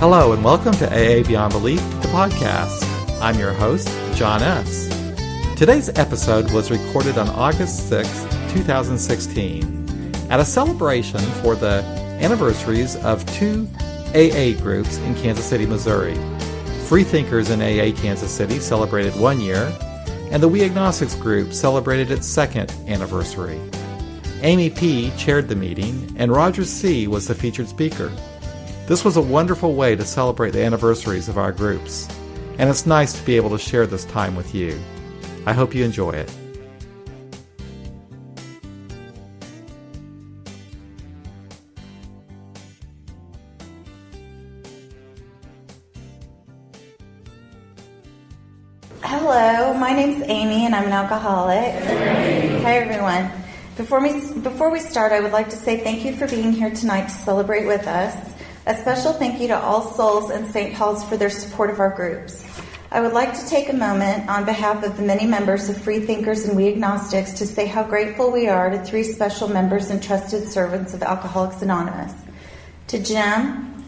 Hello and welcome to AA Beyond Belief, the podcast. I'm your host, John S. Today's episode was recorded on August 6, 2016, at a celebration for the anniversaries of two AA groups in Kansas City, Missouri. Freethinkers in AA Kansas City celebrated 1 year, and the We Agnostics group celebrated its second anniversary. Amy P. chaired the meeting, and Roger C. was the featured speaker. This was a wonderful way to celebrate the anniversaries of our groups, and it's nice to be able to share this time with you. I hope you enjoy it. Hello, my name's Amy and I'm an alcoholic. Hi everyone. Before we start, I would like to say thank you for being here tonight to celebrate with us. A special thank you to All Souls and St. Paul's for their support of our groups. I would like to take a moment on behalf of the many members of Freethinkers and We Agnostics to say how grateful we are to three special members and trusted servants of Alcoholics Anonymous. To Jim,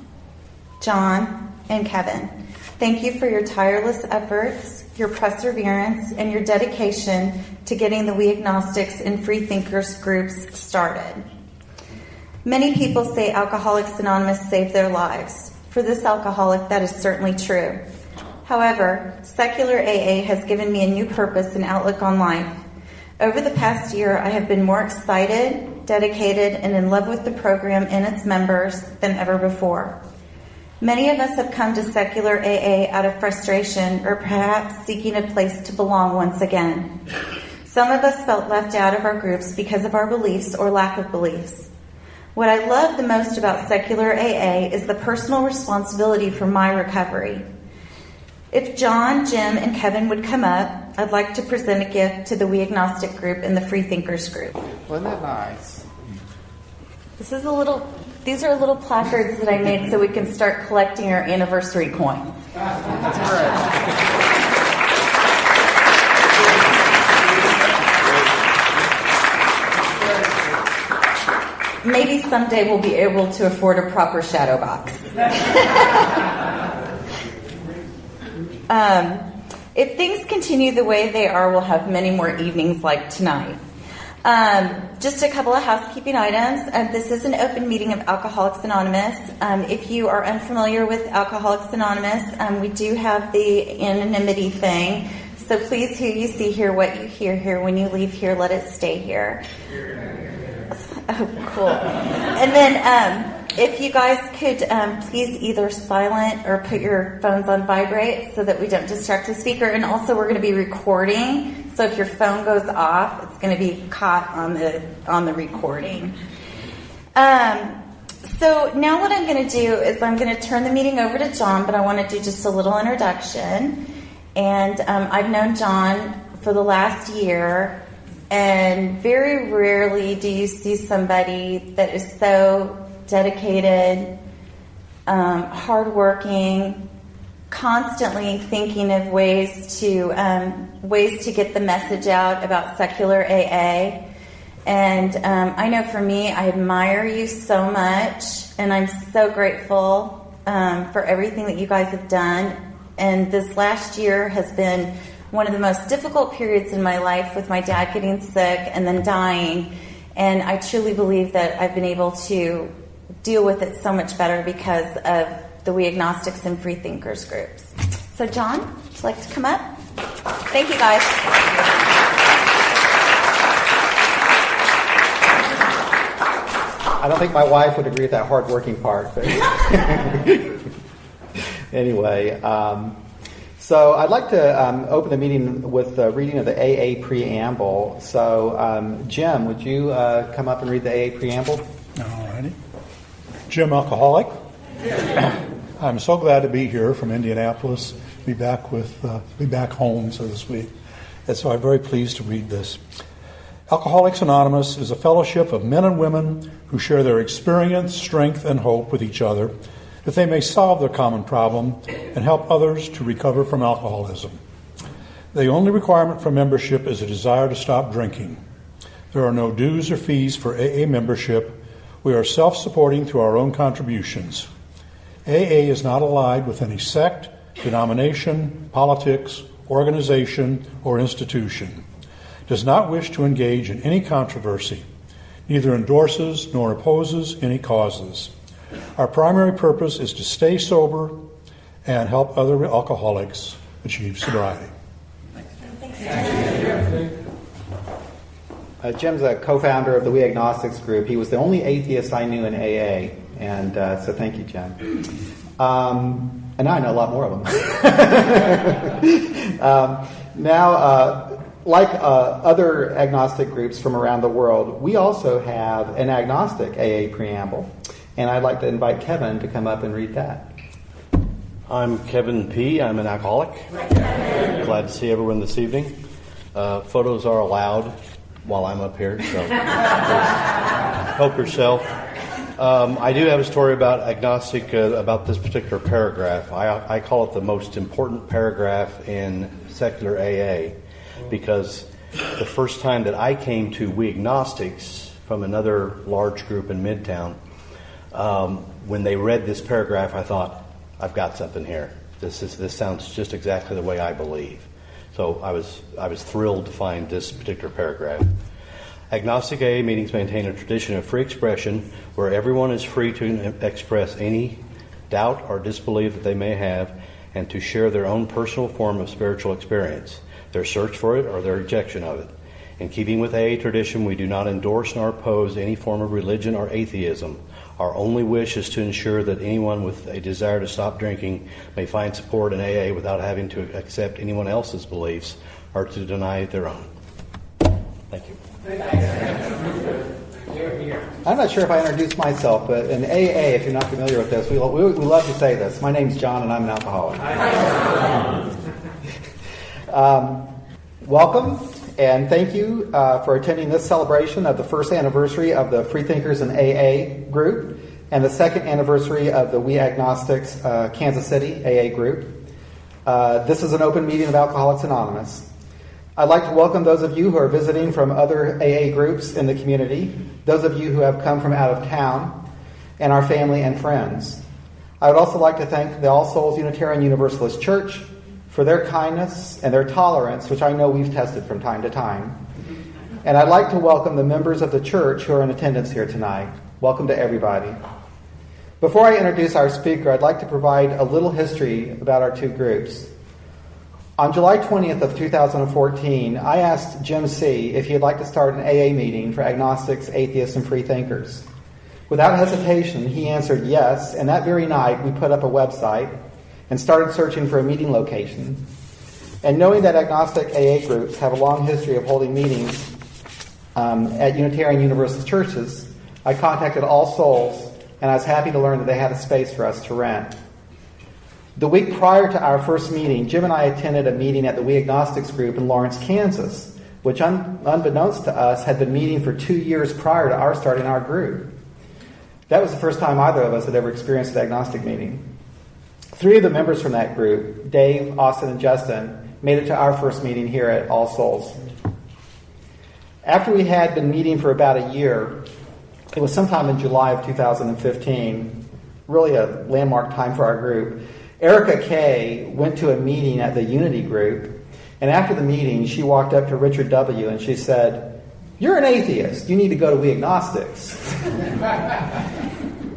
John, and Kevin. Thank you for your tireless efforts, your perseverance, and your dedication to getting the We Agnostics and Freethinkers groups started. Many people say Alcoholics Anonymous saved their lives. For this alcoholic, that is certainly true. However, secular AA has given me a new purpose and outlook on life. Over the past year, I have been more excited, dedicated, and in love with the program and its members than ever before. Many of us have come to secular AA out of frustration or perhaps seeking a place to belong once again. Some of us felt left out of our groups because of our beliefs or lack of beliefs. What I love the most about secular AA is the personal responsibility for my recovery. If John, Jim, and Kevin would come up, I'd like to present a gift to the We Agnostic group and the Freethinkers group. Wasn't that nice? These are little placards that I made so we can start collecting our anniversary coins. That's great. Maybe someday we'll be able to afford a proper shadow box. If things continue the way they are, we'll have many more evenings like tonight. Just a couple of housekeeping items. This is an open meeting of Alcoholics Anonymous. If you are unfamiliar with Alcoholics Anonymous, we do have the anonymity thing. So please, who you see here, what you hear here, when you leave here, let it stay here. Oh, cool. And then if you guys could please either silent or put your phones on vibrate so that we don't distract the speaker. And also we're going to be recording. So if your phone goes off, it's going to be caught on the recording. So now what I'm going to do is I'm going to turn the meeting over to John, but I want to do just a little introduction. And I've known John for the last year. And very rarely do you see somebody that is so dedicated, hardworking, constantly thinking of ways to get the message out about secular AA. And I know for me, I admire you so much, and I'm so grateful for everything that you guys have done. And this last year has been one of the most difficult periods in my life, with my dad getting sick and then dying. And I truly believe that I've been able to deal with it so much better because of the We Agnostics and Freethinkers groups. So John, would you like to come up? Thank you, guys. I don't think my wife would agree with that hard-working part. But anyway, so I'd like to open the meeting with the reading of the AA preamble. So Jim, would you come up and read the AA preamble? All righty. Jim, alcoholic. I'm so glad to be here from Indianapolis, be back home, so to speak. And so I'm very pleased to read this. Alcoholics Anonymous is a fellowship of men and women who share their experience, strength, and hope with each other, that they may solve their common problem and help others to recover from alcoholism. The only requirement for membership is a desire to stop drinking. There are no dues or fees for AA membership. We are self-supporting through our own contributions. AA is not allied with any sect, denomination, politics, organization, or institution. Does not wish to engage in any controversy. Neither endorses nor opposes any causes. Our primary purpose is to stay sober and help other alcoholics achieve sobriety. Jim's a co-founder of the We Agnostics group. He was the only atheist I knew in AA, and so thank you, Jim. And now I know a lot more of them. Like other agnostic groups from around the world, we also have an agnostic AA preamble, and I'd like to invite Kevin to come up and read that. I'm Kevin P. I'm an alcoholic. Glad to see everyone this evening. Photos are allowed while I'm up here, so help yourself. I do have a story about agnostic, about this particular paragraph. I call it the most important paragraph in secular AA, because the first time that I came to We Agnostics from another large group in Midtown, when they read this paragraph, I thought, I've got something here. This sounds just exactly the way I believe. So I was thrilled to find this particular paragraph. Agnostic AA meetings maintain a tradition of free expression where everyone is free to express any doubt or disbelief that they may have and to share their own personal form of spiritual experience, their search for it or their rejection of it. In keeping with AA tradition, we do not endorse nor oppose any form of religion or atheism. Our only wish is to ensure that anyone with a desire to stop drinking may find support in AA without having to accept anyone else's beliefs or to deny their own. Thank you. I'm not sure if I introduced myself, but in AA, if you're not familiar with this, we love to say this. My name's John, and I'm an alcoholic. Welcome, and thank you for attending this celebration of the first anniversary of the Freethinkers and AA group and the second anniversary of the We Agnostics Kansas City AA group. This is an open meeting of Alcoholics Anonymous. I'd like to welcome those of you who are visiting from other AA groups in the community, those of you who have come from out of town, and our family and friends. I would also like to thank the All Souls Unitarian Universalist Church for their kindness and their tolerance, which I know we've tested from time to time. And I'd like to welcome the members of the church who are in attendance here tonight. Welcome to everybody. Before I introduce our speaker, I'd like to provide a little history about our two groups. On July 20th of 2014, I asked Jim C. if he'd like to start an AA meeting for agnostics, atheists, and freethinkers. Without hesitation, he answered yes, and that very night we put up a website and started searching for a meeting location. And knowing that agnostic AA groups have a long history of holding meetings at Unitarian Universalist churches, I contacted All Souls, and I was happy to learn that they had a space for us to rent. The week prior to our first meeting, Jim and I attended a meeting at the We Agnostics group in Lawrence, Kansas, which unbeknownst to us had been meeting for 2 years prior to our starting our group. That was the first time either of us had ever experienced an agnostic meeting. 3 of the members from that group, Dave, Austin, and Justin, made it to our first meeting here at All Souls. After we had been meeting for about a year, it was sometime in July of 2015, really a landmark time for our group, Erica K. went to a meeting at the Unity group, and after the meeting, she walked up to Richard W. and she said, "You're an atheist. You need to go to We Agnostics."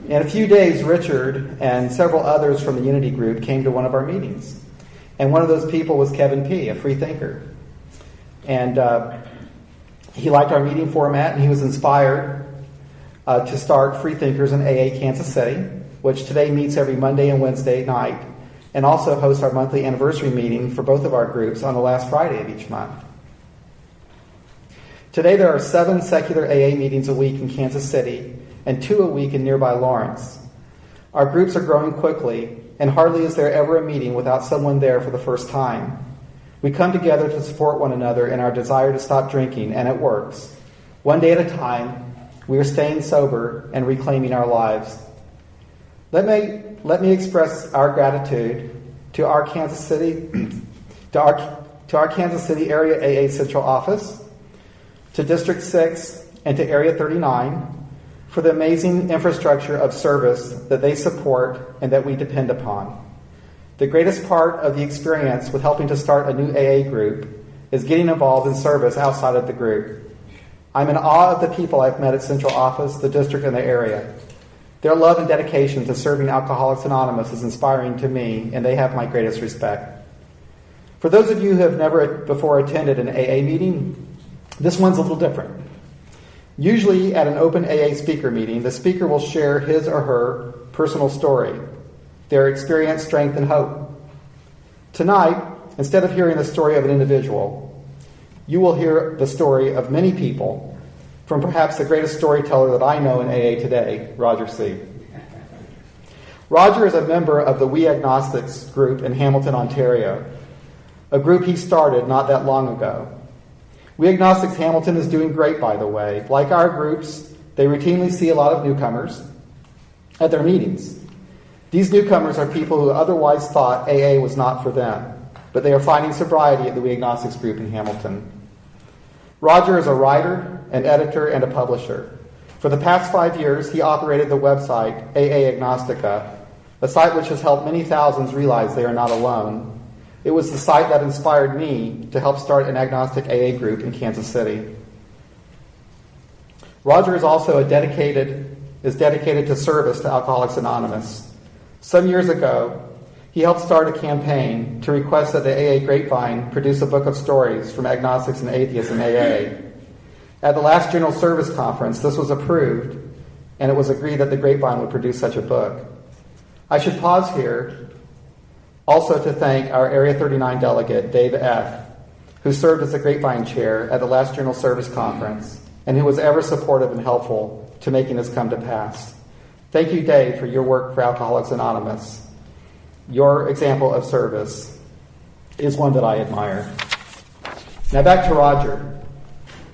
In a few days, Richard and several others from the Unity group came to one of our meetings. And one of those people was Kevin P., a free thinker. And he liked our meeting format, and he was inspired to start Freethinkers in AA Kansas City, which today meets every Monday and Wednesday night, and also hosts our monthly anniversary meeting for both of our groups on the last Friday of each month. Today there are 7 secular AA meetings a week in Kansas City and 2 a week in nearby Lawrence. Our groups are growing quickly, and hardly is there ever a meeting without someone there for the first time. We come together to support one another in our desire to stop drinking, and it works. One day at a time, we are staying sober and reclaiming our lives. Let me express our gratitude to our Kansas City, to our Kansas City area AA Central Office, to District 6, and to Area 39 for the amazing infrastructure of service that they support and that we depend upon. The greatest part of the experience with helping to start a new AA group is getting involved in service outside of the group. I'm in awe of the people I've met at Central Office, the district, and the area. Their love and dedication to serving Alcoholics Anonymous is inspiring to me, and they have my greatest respect. For those of you who have never before attended an AA meeting, this one's a little different. Usually at an open AA speaker meeting, the speaker will share his or her personal story, their experience, strength, and hope. Tonight, instead of hearing the story of an individual, you will hear the story of many people, from perhaps the greatest storyteller that I know in AA today, Roger C. Roger is a member of the We Agnostics group in Hamilton, Ontario, a group he started not that long ago. We Agnostics Hamilton is doing great, by the way. Like our groups, they routinely see a lot of newcomers at their meetings. These newcomers are people who otherwise thought AA was not for them, but they are finding sobriety at the We Agnostics group in Hamilton. Roger is a writer, an editor, and a publisher. For the past 5 years, he operated the website AA Agnostica, a site which has helped many thousands realize they are not alone. It was the site that inspired me to help start an agnostic AA group in Kansas City. Roger is also dedicated to service to Alcoholics Anonymous. Some years ago, he helped start a campaign to request that the AA Grapevine produce a book of stories from agnostics and atheists in AA. At the last General Service Conference, this was approved, and it was agreed that the Grapevine would produce such a book. I should pause here also to thank our Area 39 delegate, Dave F., who served as the Grapevine chair at the last General Service Conference, and who was ever supportive and helpful to making this come to pass. Thank you, Dave, for your work for Alcoholics Anonymous. Your example of service is one that I admire. Now back to Roger.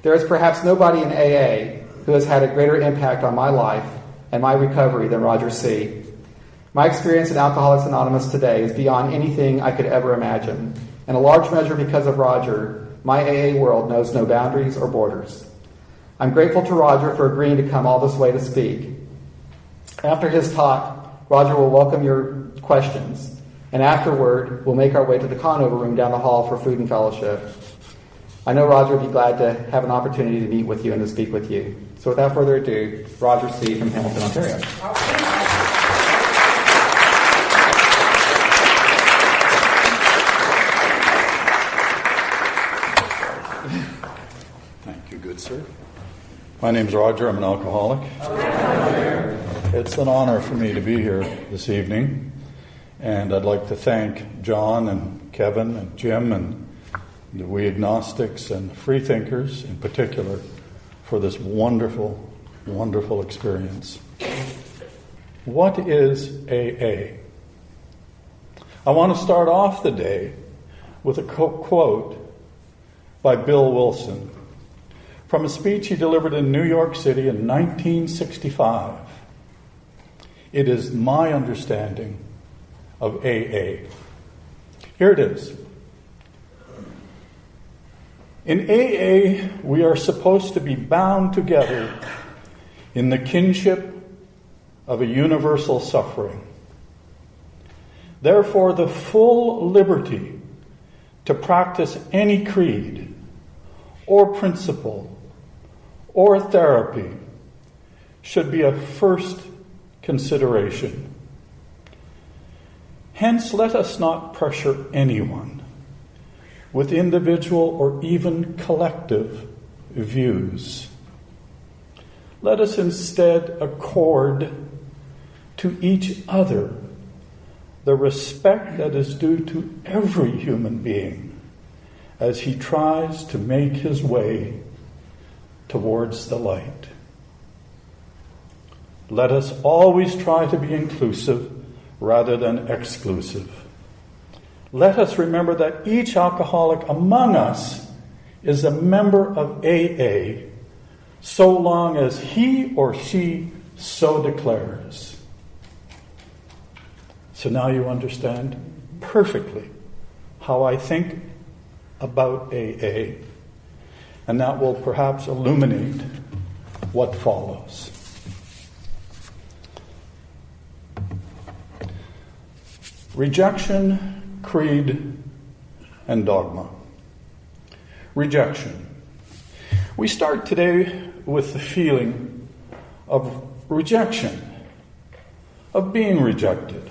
There is perhaps nobody in AA who has had a greater impact on my life and my recovery than Roger C. My experience in Alcoholics Anonymous today is beyond anything I could ever imagine. In a large measure because of Roger, my AA world knows no boundaries or borders. I'm grateful to Roger for agreeing to come all this way to speak. After his talk, Roger will welcome your questions, and afterward, we'll make our way to the Conover room down the hall for food and fellowship. I know Roger will be glad to have an opportunity to meet with you and to speak with you. So without further ado, Roger C. from Hamilton, Ontario. Thank you, good sir. My name's Roger. I'm an alcoholic. It's an honor for me to be here this evening. And I'd like to thank John and Kevin and Jim and the We Agnostics and the Freethinkers in particular for this wonderful, wonderful experience. What is AA? I want to start off the day with a quote by Bill Wilson from a speech he delivered in New York City in 1965. It is my understanding of AA. Here it is. In AA, we are supposed to be bound together in the kinship of a universal suffering. Therefore, the full liberty to practice any creed or principle or therapy should be a first consideration. Hence, let us not pressure anyone with individual or even collective views. Let us instead accord to each other the respect that is due to every human being as he tries to make his way towards the light. Let us always try to be inclusive rather than exclusive. Let us remember that each alcoholic among us is a member of AA, so long as he or she so declares. So now you understand perfectly how I think about AA, and that will perhaps illuminate what follows. Rejection, creed, and dogma. Rejection. We start today with the feeling of rejection, of being rejected.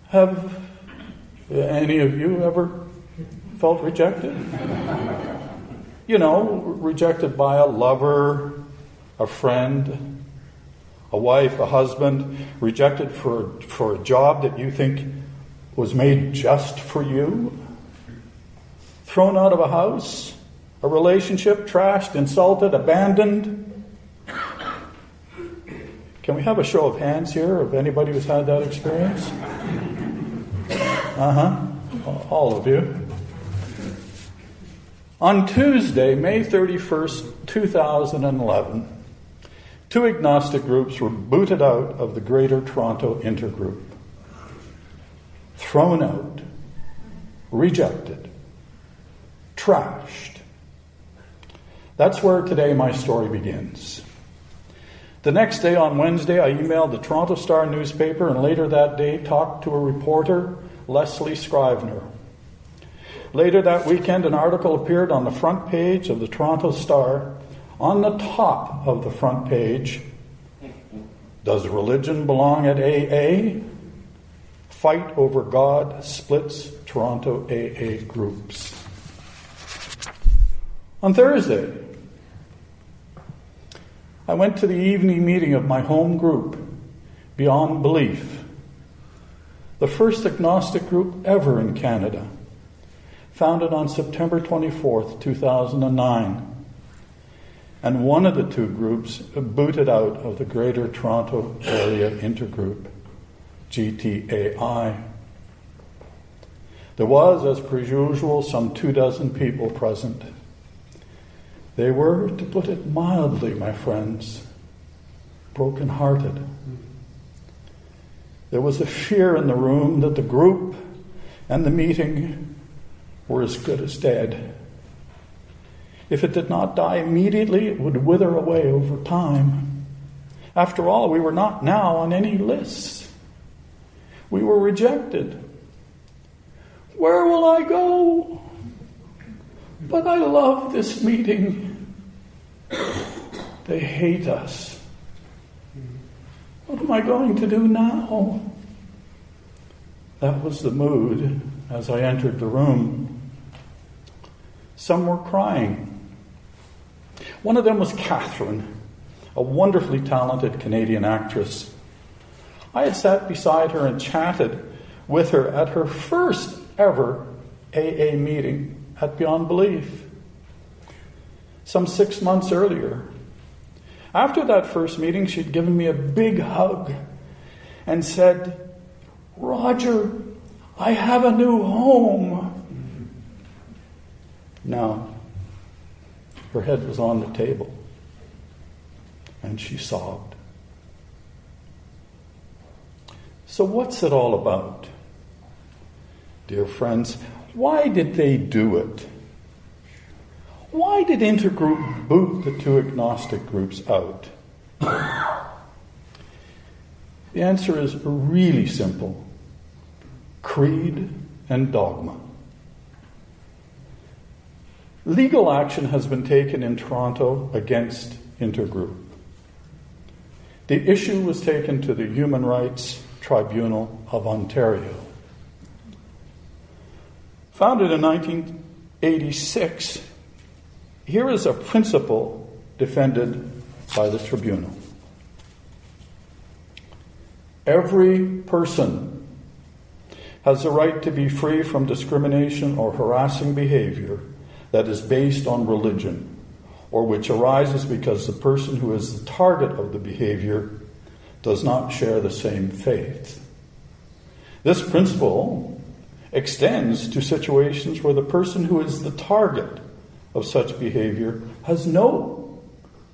Have any of you ever felt rejected? You know, rejected by a lover, a friend, a wife, a husband, rejected for a job that you think was made just for you, thrown out of a house, a relationship, trashed, insulted, abandoned. Can we have a show of hands here of anybody who's had that experience? All of you. On Tuesday, May 31st, 2011, 2 agnostic groups were booted out of the Greater Toronto Intergroup. Thrown out, rejected, trashed. That's where today my story begins. The next day, on Wednesday, I emailed the Toronto Star newspaper and later that day talked to a reporter, Leslie Scrivener. Later that weekend, an article appeared on the front page of the Toronto Star. On the top of the front page, does religion belong at AA? Fight over God splits Toronto AA groups. On Thursday, I went to the evening meeting of my home group, Beyond Belief, the first agnostic group ever in Canada, founded on September 24th, 2009. And one of the 2 groups booted out of the Greater Toronto Area Intergroup, GTAI. There was, as per usual, some 24 people present. They were, to put it mildly, my friends, broken-hearted. There was a fear in the room that the group and the meeting were as good as dead. If it did not die immediately, it would wither away over time. After all, we were not now on any lists. We were rejected. Where will I go? But I love this meeting. They hate us. What am I going to do now? That was the mood as I entered the room. Some were crying. One of them was Catherine, a wonderfully talented Canadian actress. I had sat beside her and chatted with her at her first ever AA meeting at Beyond Belief, some 6 months earlier. After that first meeting, she'd given me a big hug and said, "Roger, I have a new home." Now, her head was on the table, and she sobbed. So what's it all about? Dear friends, why did they do it? Why did Intergroup boot the 2 agnostic groups out? The answer is really simple. Creed and dogma. Legal action has been taken in Toronto against Intergroup. The issue was taken to the Human Rights Tribunal of Ontario. Founded in 1986, here is a principle defended by the tribunal. Every person has the right to be free from discrimination or harassing behavior that is based on religion, or which arises because the person who is the target of the behavior does not share the same faith. This principle extends to situations where the person who is the target of such behavior has no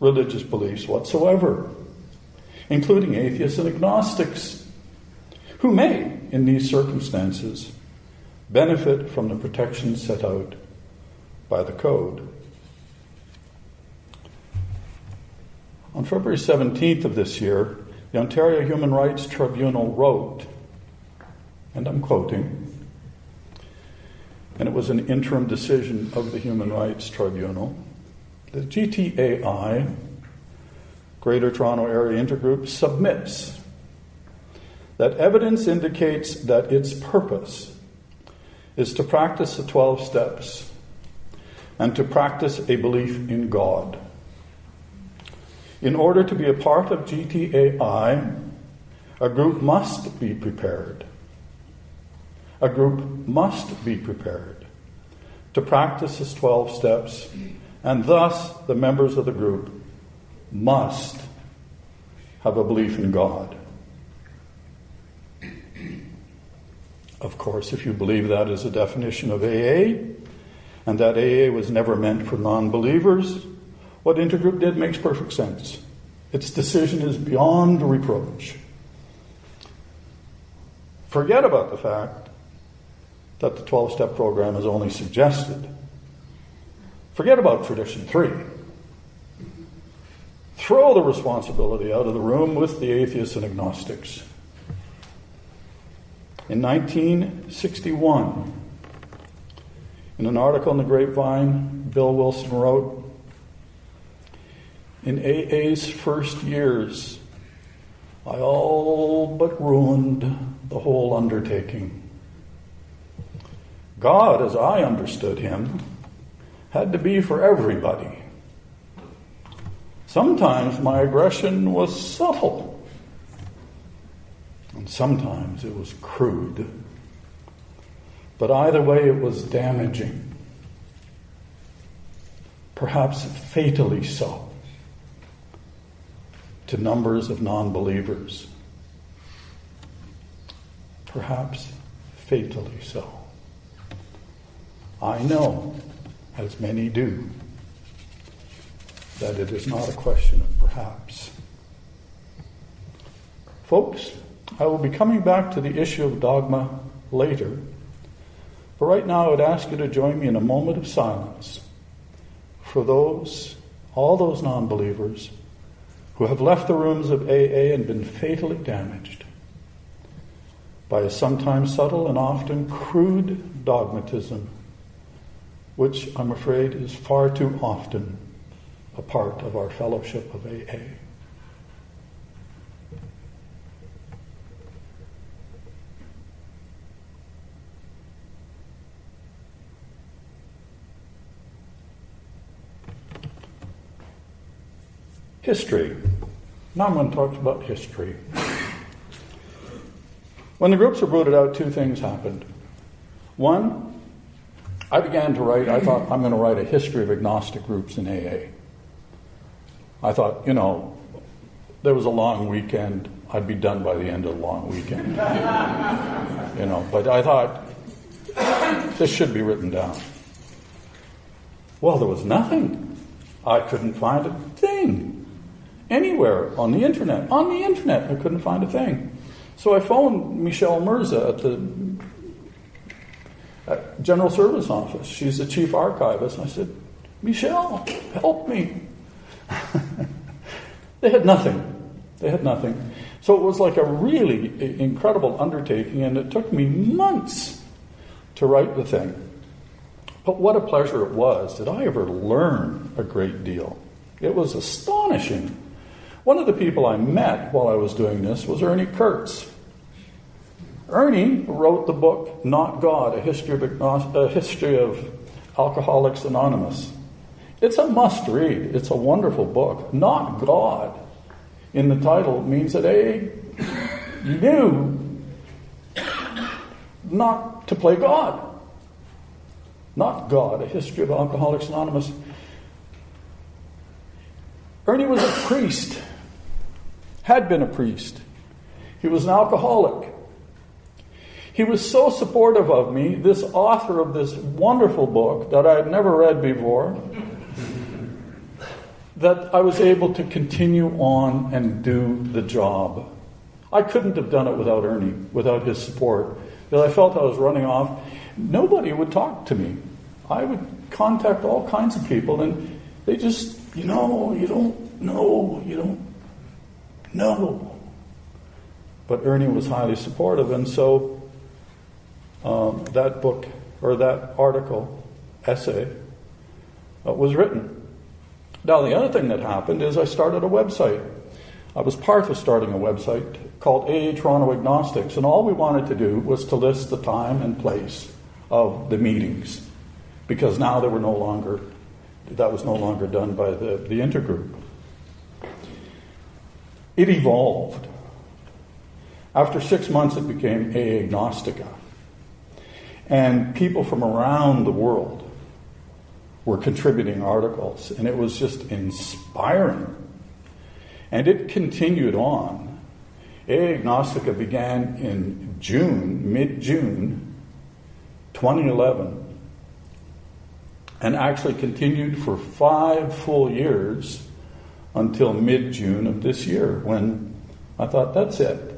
religious beliefs whatsoever, including atheists and agnostics, who may, in these circumstances, benefit from the protections set out by the Code. On February 17th of this year, the Ontario Human Rights Tribunal wrote, and I'm quoting, and it was an interim decision of the Human Rights Tribunal, the GTAI, Greater Toronto Area Intergroup, submits that evidence indicates that its purpose is to practice the 12 steps and to practice a belief in God. In order to be a part of GTAI, a group must be prepared. A group must be prepared to practice its 12 steps, and thus the members of the group must have a belief in God. Of course, if you believe that is a definition of AA, and that AA was never meant for non-believers, what Intergroup did makes perfect sense. Its decision is beyond reproach. Forget about the fact that the 12-step program is only suggested. Forget about Tradition 3. Throw the responsibility out of the room with the atheists and agnostics. In 1961, in an article in the Grapevine, Bill Wilson wrote, "In AA's first years, I all but ruined the whole undertaking. God, as I understood him, had to be for everybody. Sometimes my aggression was subtle, and sometimes it was crude. But either way, it was damaging, perhaps fatally so, to numbers of non-believers. Perhaps fatally so. I know, as many do, that it is not a question of perhaps. Folks, I will be coming back to the issue of dogma later, but right now I would ask you to join me in a moment of silence for all those non-believers who have left the rooms of AA and been fatally damaged by a sometimes subtle and often crude dogmatism, which I'm afraid is far too often a part of our fellowship of AA. History. Now I'm going to talk about history. When the groups were rooted out, two things happened. One, I began to write, I thought I'm going to write a history of agnostic groups in AA. I thought, there was a long weekend, I'd be done by the end of the long weekend. But I thought, this should be written down. Well, there was nothing. I couldn't find a thing. Anywhere on the internet. I couldn't find a thing. So I phoned Michelle Mirza at the General Service Office. She's the chief archivist. And I said, Michelle, help me. They had nothing. So it was like a really incredible undertaking, and it took me months to write the thing. But what a pleasure it was. Did I ever learn a great deal? It was astonishing. One of the people I met while I was doing this was Ernie Kurtz. Ernie wrote the book Not God, a history of Alcoholics Anonymous. It's a must-read. It's a wonderful book. Not God in the title means that you knew not to play God. Not God, a history of Alcoholics Anonymous. Ernie was a priest, had been a priest. He was an alcoholic. He was so supportive of me, this author of this wonderful book that I had never read before, that I was able to continue on and do the job. I couldn't have done it without Ernie, without his support, because I felt I was running off. Nobody would talk to me. I would contact all kinds of people, and they just, you don't know. But Ernie was highly supportive, and so that book or that article, essay, was written. Now, the other thing that happened is I started a website. I was part of starting a website called AA Toronto Agnostics, and all we wanted to do was to list the time and place of the meetings, because now that was no longer done by the intergroup. It evolved. After 6 months, it became AA Agnostica. And people from around the world were contributing articles, and it was just inspiring. And it continued on. AA Agnostica began in mid-June 2011, and actually continued for 5 full years until mid-June of this year, when I thought, that's it.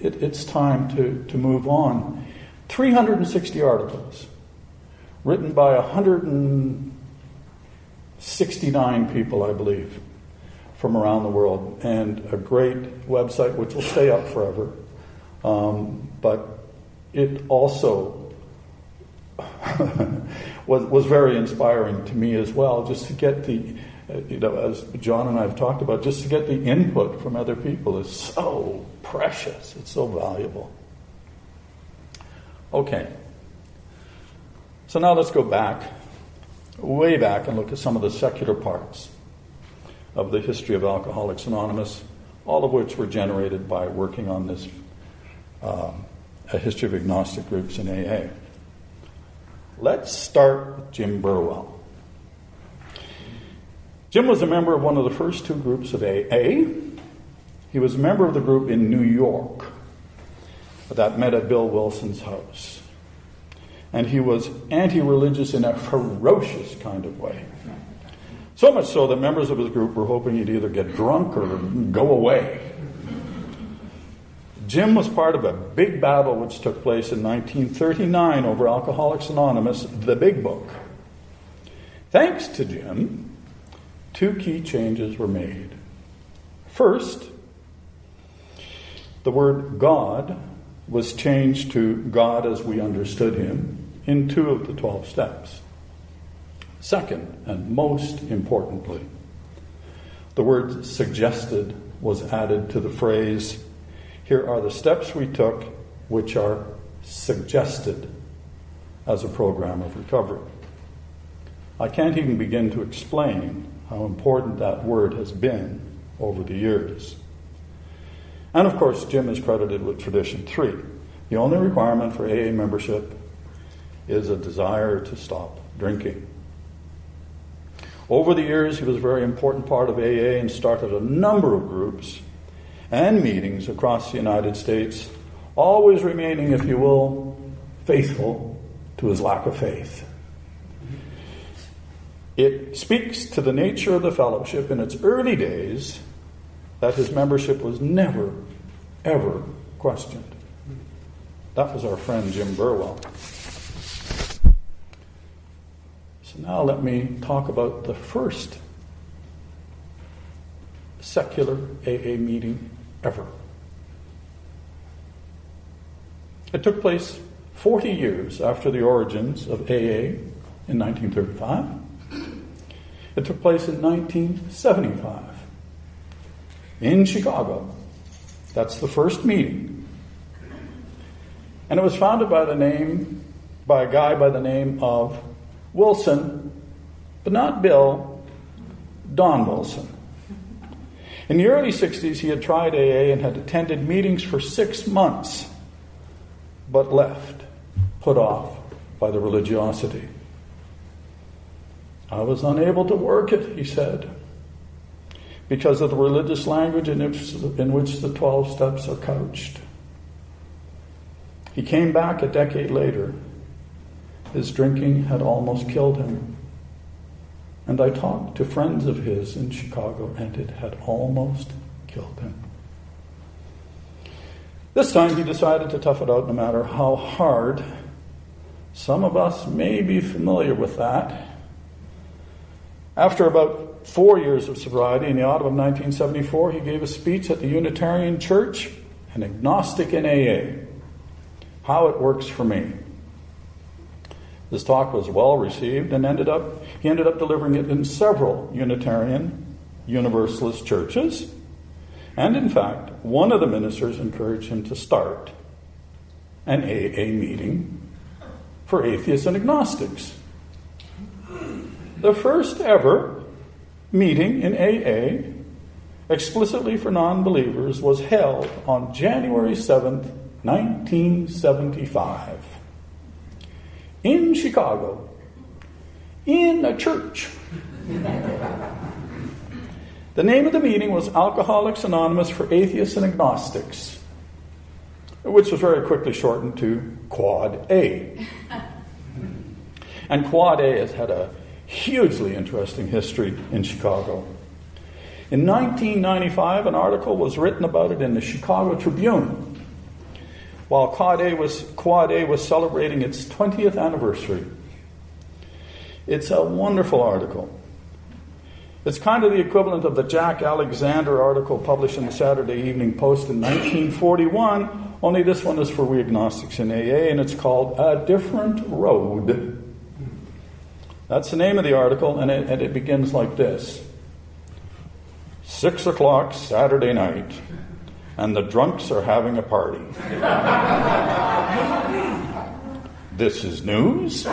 It's time to move on. 360 articles written by 169 people, I believe, from around the world, and a great website which will stay up forever. But it also was very inspiring to me as well, just to get the, as John and I have talked about, just to get the input from other people is so precious. It's so valuable. Okay. So now let's go way back, and look at some of the secular parts of the history of Alcoholics Anonymous, all of which were generated by working on this, a history of agnostic groups in AA. Let's start with Jim Burwell. Jim was a member of one of the first 2 groups of AA. He was a member of the group in New York that met at Bill Wilson's house. And he was anti-religious in a ferocious kind of way. So much so that members of his group were hoping he'd either get drunk or go away. Jim was part of a big battle which took place in 1939 over Alcoholics Anonymous, the Big Book. Thanks to Jim, 2 key changes were made. First, the word God was changed to God as we understood him in 2 of the 12 steps. Second, and most importantly, the word suggested was added to the phrase, here are the steps we took which are suggested as a program of recovery. I can't even begin to explain how important that word has been over the years. And of course, Jim is credited with Tradition 3. The only requirement for AA membership is a desire to stop drinking. Over the years, he was a very important part of AA and started a number of groups and meetings across the United States, always remaining, if you will, faithful to his lack of faith. It speaks to the nature of the fellowship in its early days that his membership was never, ever questioned. That was our friend Jim Burwell. So now let me talk about the first secular AA meeting ever. It took place 40 years after the origins of AA in 1935. It took place in 1975 in Chicago. That's the first meeting. And it was founded by a guy by the name of Wilson, but not Bill, Don Wilson. In the early 60s, he had tried AA and had attended meetings for 6 months, but left, put off by the religiosity. I was unable to work it, he said, because of the religious language in which the 12 steps are couched. He came back a decade later. His drinking had almost killed him. And I talked to friends of his in Chicago, and it had almost killed him. This time he decided to tough it out no matter how hard. Some of us may be familiar with that. After about 4 years of sobriety, in the autumn of 1974, he gave a speech at the Unitarian Church, an agnostic in AA, how it works for me. This talk was well received and he ended up delivering it in several Unitarian Universalist churches. And in fact, one of the ministers encouraged him to start an AA meeting for atheists and agnostics. The first ever meeting in AA explicitly for non-believers was held on January 7th, 1975 in Chicago, in a church. The name of the meeting was Alcoholics Anonymous for Atheists and Agnostics, which was very quickly shortened to Quad A. And Quad A has had a hugely interesting history in Chicago. In 1995, an article was written about it in the Chicago Tribune, while Quad A was celebrating its 20th anniversary. It's a wonderful article. It's kind of the equivalent of the Jack Alexander article published in the Saturday Evening Post in 1941, only this one is for We Agnostics in AA, and it's called A Different Road. That's the name of the article, and it begins like this. 6 o'clock Saturday night, and the drunks are having a party. This is news.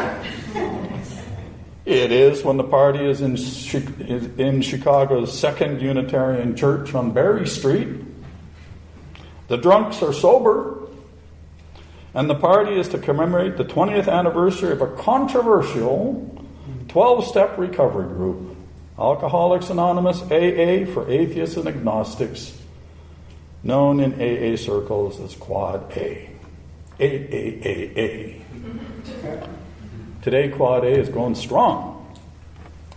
It is when the party is in Chicago's Second Unitarian Church on Berry Street. The drunks are sober, and the party is to commemorate the 20th anniversary of a controversial 12-step recovery group, Alcoholics Anonymous AA for Atheists and Agnostics, known in AA circles as Quad A. AAAA. Today, Quad A is going strong.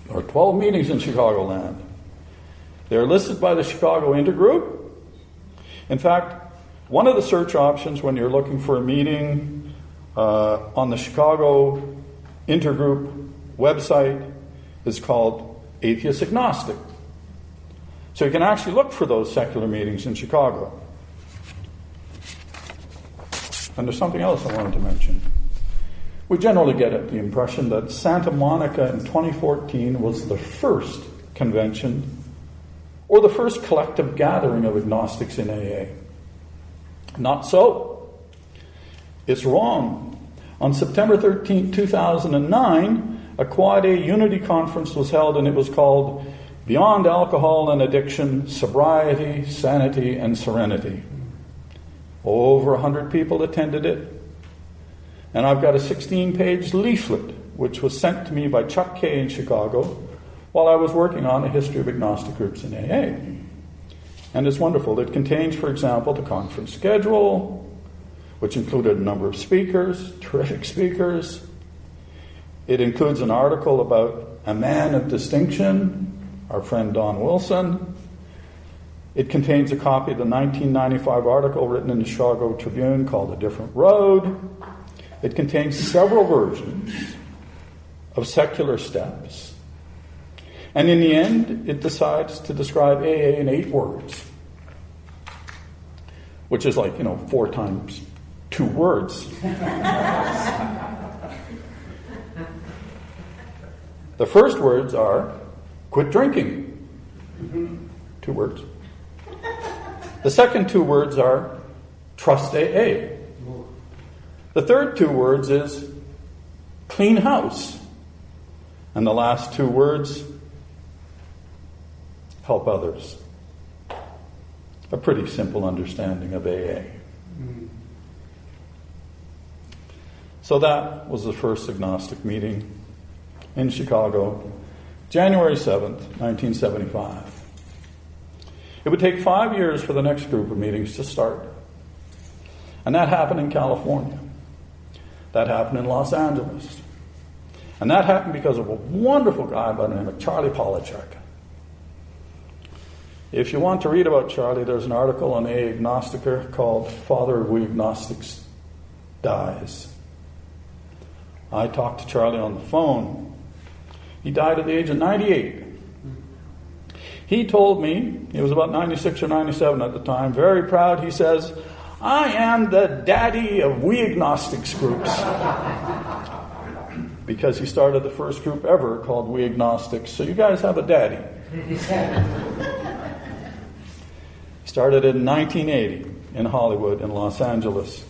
There are 12 meetings in Chicagoland. They're listed by the Chicago Intergroup. In fact, one of the search options when you're looking for a meeting on the Chicago Intergroup website is called Atheist Agnostic. So you can actually look for those secular meetings in Chicago. And there's something else I wanted to mention. We generally get the impression that Santa Monica in 2014 was the first convention or the first collective gathering of agnostics in AA. Not so. It's wrong. On September 13, 2009, a Quad A Unity Conference was held, and it was called Beyond Alcohol and Addiction, Sobriety, Sanity, and Serenity. Over 100 people attended it. And I've got a 16-page leaflet, which was sent to me by Chuck Kay in Chicago while I was working on a history of agnostic groups in AA. And it's wonderful. It contains, for example, the conference schedule, which included a number of speakers, terrific speakers. It includes an article about a man of distinction, our friend Don Wilson. It contains a copy of the 1995 article written in the Chicago Tribune called A Different Road. It contains several versions of secular steps. And in the end, it decides to describe AA in 8 words, which is like, 4 times 2 words. The first words are, quit drinking. 2 words. The second 2 words are, trust AA. The third 2 words is, clean house. And the last 2 words, help others. A pretty simple understanding of AA. So that was the first agnostic meeting in Chicago, January 7th, 1975. It would take 5 years for the next group of meetings to start. And that happened in California. That happened in Los Angeles. And that happened because of a wonderful guy by the name of Charlie Polachek. If you want to read about Charlie, there's an article on A Agnostica called Father of We Agnostics Dies. I talked to Charlie on the phone. He died at the age of 98. He told me, he was about 96 or 97 at the time, very proud, he says, I am the daddy of We Agnostics groups. Because he started the first group ever called We Agnostics. So you guys have a daddy. Started in 1980 in Hollywood in Los Angeles.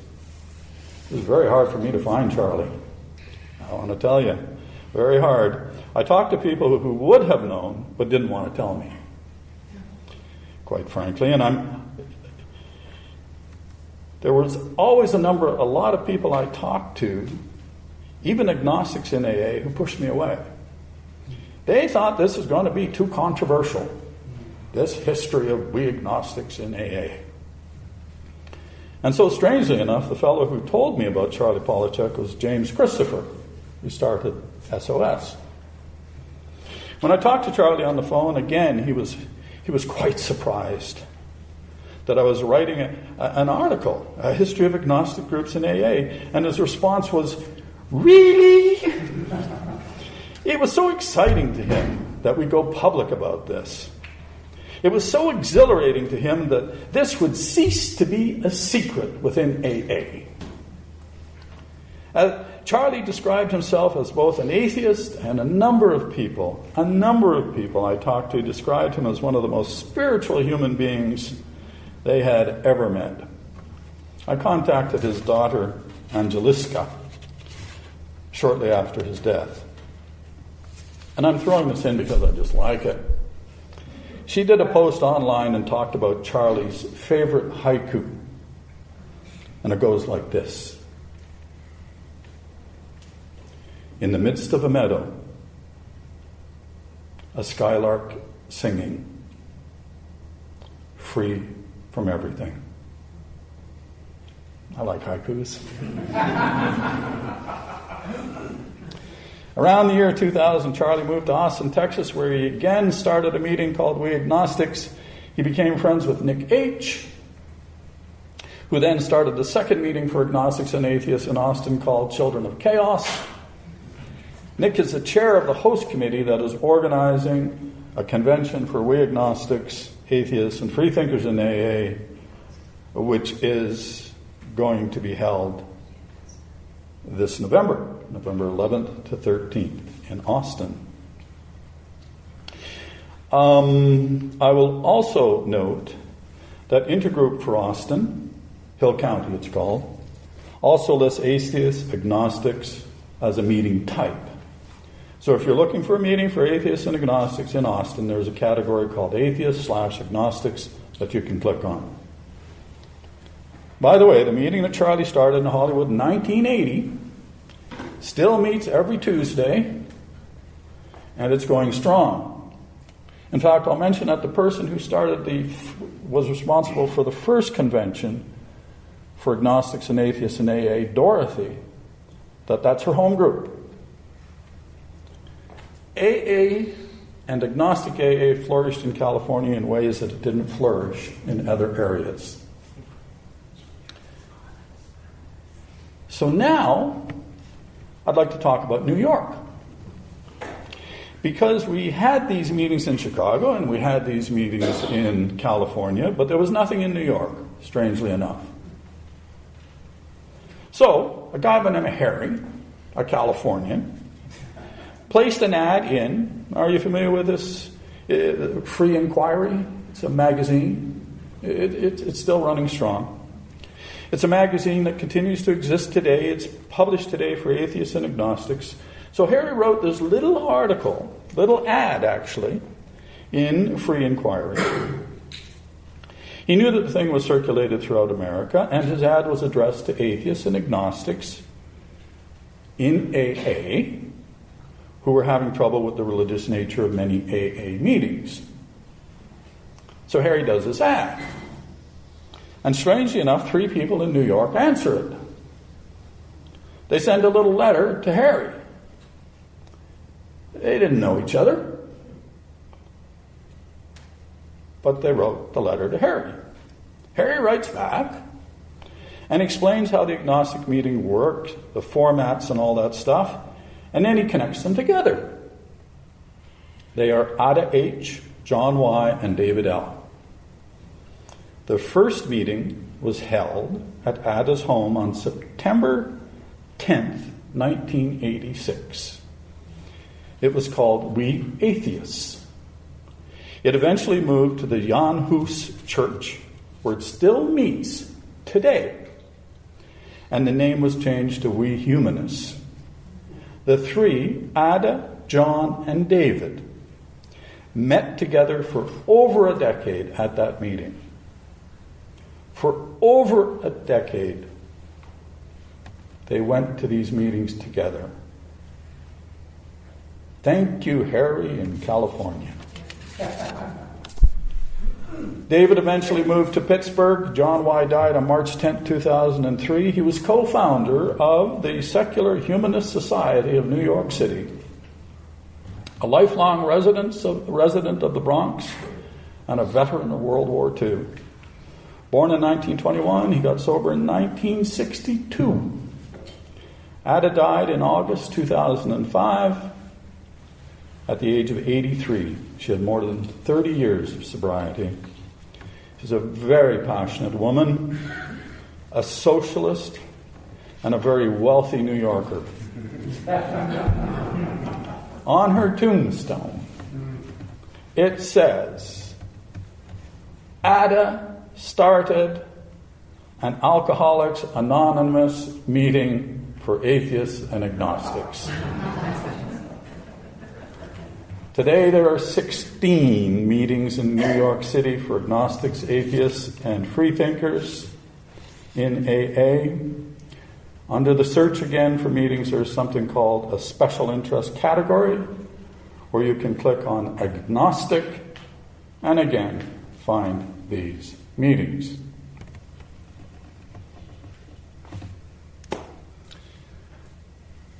It was very hard for me to find Charlie. I want to tell you, very hard. I talked to people who would have known but didn't want to tell me, quite frankly. And there was always a lot of people I talked to, even agnostics in AA, who pushed me away. They thought this was going to be too controversial, this history of We Agnostics in AA. And so, strangely enough, the fellow who told me about Charlie Polachek was James Christopher, who started SOS. When I talked to Charlie on the phone, again, he was quite surprised that I was writing an article, a history of agnostic groups in AA, and his response was, "Really?" It was so exciting to him that we go public about this. It was so exhilarating to him that this would cease to be a secret within AA. Charlie described himself as both an atheist, and a number of people I talked to described him as one of the most spiritual human beings they had ever met. I contacted his daughter, Angeliska, shortly after his death. And I'm throwing this in because I just like it. She did a post online and talked about Charlie's favorite haiku. And it goes like this. In the midst of a meadow, a skylark singing, free from everything. I like haikus. Around the year 2000, Charlie moved to Austin, Texas, where he again started a meeting called We Agnostics. He became friends with Nick H., who then started the second meeting for agnostics and atheists in Austin called Children of Chaos. Nick is the chair of the host committee that is organizing a convention for We Agnostics, atheists, and freethinkers in AA, which is going to be held this November 11th to 13th in Austin. I will also note that Intergroup for Austin, Hill County it's called, also lists atheists, agnostics as a meeting type. So if you're looking for a meeting for atheists and agnostics in Austin, there's a category called atheists/agnostics that you can click on. By the way, the meeting that Charlie started in Hollywood in 1980 still meets every Tuesday, and it's going strong. In fact, I'll mention that the person who was responsible for the first convention for agnostics and atheists in AA, Dorothy, that's her home group. AA and agnostic AA flourished in California in ways that it didn't flourish in other areas. So now, I'd like to talk about New York. Because we had these meetings in Chicago and we had these meetings in California, but there was nothing in New York, strangely enough. So, a guy by the name of Harry, a Californian, placed an ad in, are you familiar with this? Free Inquiry. It's a magazine. It's still running strong. It's a magazine that continues to exist today. It's published today for atheists and agnostics. So Harry wrote this little ad actually, in Free Inquiry. He knew that the thing was circulated throughout America, and his ad was addressed to atheists and agnostics in AA who were having trouble with the religious nature of many AA meetings. So Harry does this ad. And strangely enough, 3 people in New York answer it. They send a little letter to Harry. They didn't know each other, but they wrote the letter to Harry. Harry writes back and explains how the agnostic meeting worked, the formats and all that stuff, and then he connects them together. They are Ada H., John Y., and David L. The first meeting was held at Ada's home on September 10th, 1986. It was called We Atheists. It eventually moved to the Jan Hus Church, where it still meets today. And the name was changed to We Humanists. The three, Ada, John, and David, met together for over a decade at that meeting. For over a decade, they went to these meetings together. Thank you, Harry, in California. David eventually moved to Pittsburgh. John Y. died on March 10, 2003. He was co-founder of the Secular Humanist Society of New York City, a lifelong resident of the Bronx, and a veteran of World War II. Born in 1921, he got sober in 1962. Ada died in August 2005 at the age of 83. She had more than 30 years of sobriety. She's a very passionate woman, a socialist, and a very wealthy New Yorker. On her tombstone, it says, Ada started an Alcoholics Anonymous meeting for atheists and agnostics. Today there are 16 meetings in New York City for agnostics, atheists, and freethinkers in AA. Under the search again for meetings, there's something called a special interest category, where you can click on agnostic and again find these meetings.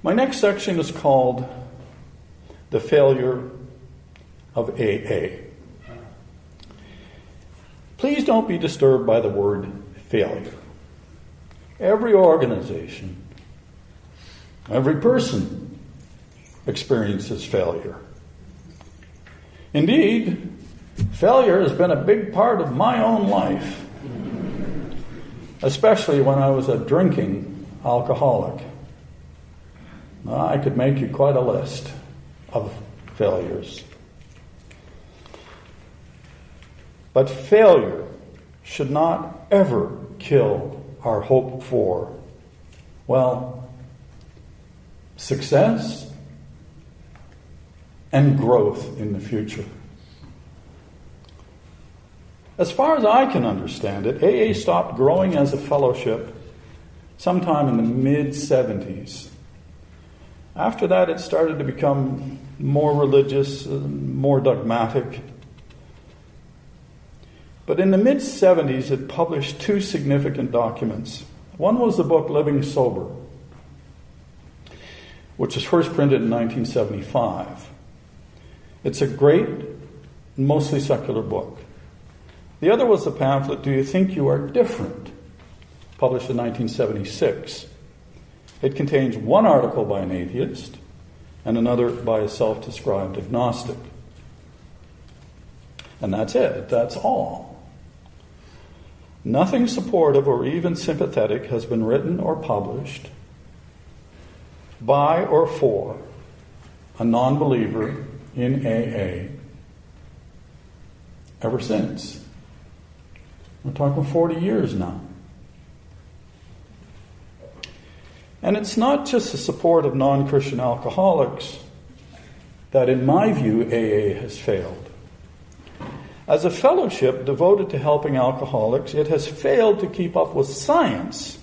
My next section is called The Failure of AA. Please don't be disturbed by the word failure. Every organization, every person experiences failure. Indeed, failure has been a big part of my own life, especially when I was a drinking alcoholic. I could make you quite a list of failures. But failure should not ever kill our hope for, well, success and growth in the future. As far as I can understand it, AA stopped growing as a fellowship sometime in the mid-70s. After that, it started to become more religious, more dogmatic. But in the mid-70s, it published two significant documents. One was the book Living Sober, which was first printed in 1975. It's a great, mostly secular book. The other was the pamphlet, Do You Think You Are Different?, published in 1976. It contains one article by an atheist and another by a self-described agnostic. And that's it. That's all. Nothing supportive or even sympathetic has been written or published by or for a non-believer in AA ever since. We're talking 40 years now. And it's not just the support of non-Christian alcoholics that, in my view, AA has failed. As a fellowship devoted to helping alcoholics, it has failed to keep up with science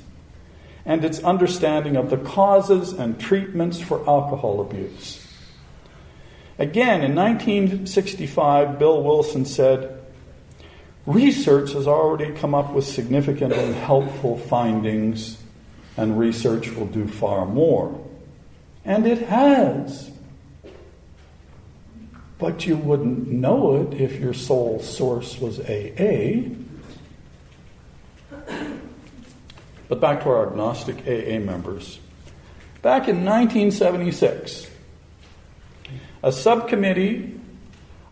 and its understanding of the causes and treatments for alcohol abuse. Again, in 1965, Bill Wilson said, research has already come up with significant and helpful findings, and research will do far more. And it has. But you wouldn't know it if your sole source was AA. But back to our agnostic AA members. Back in 1976, a subcommittee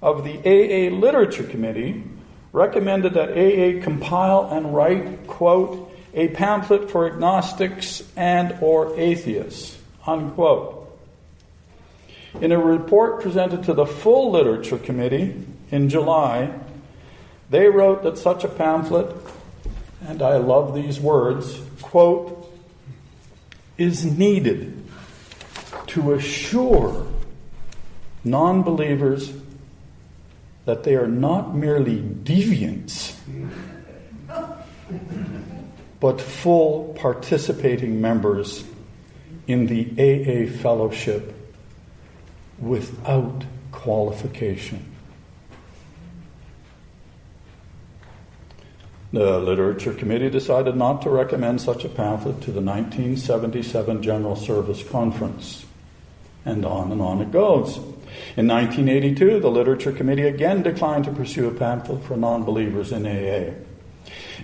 of the AA Literature Committee recommended that AA compile and write, quote, a pamphlet for agnostics and or atheists, unquote. In a report presented to the full literature committee in July, they wrote that such a pamphlet, and I love these words, quote, is needed to assure non-believers that they are not merely deviants, but full participating members in the AA fellowship without qualification. The Literature Committee decided not to recommend such a pamphlet to the 1977 General Service Conference. And on it goes. In 1982, the Literature Committee again declined to pursue a pamphlet for non-believers in AA.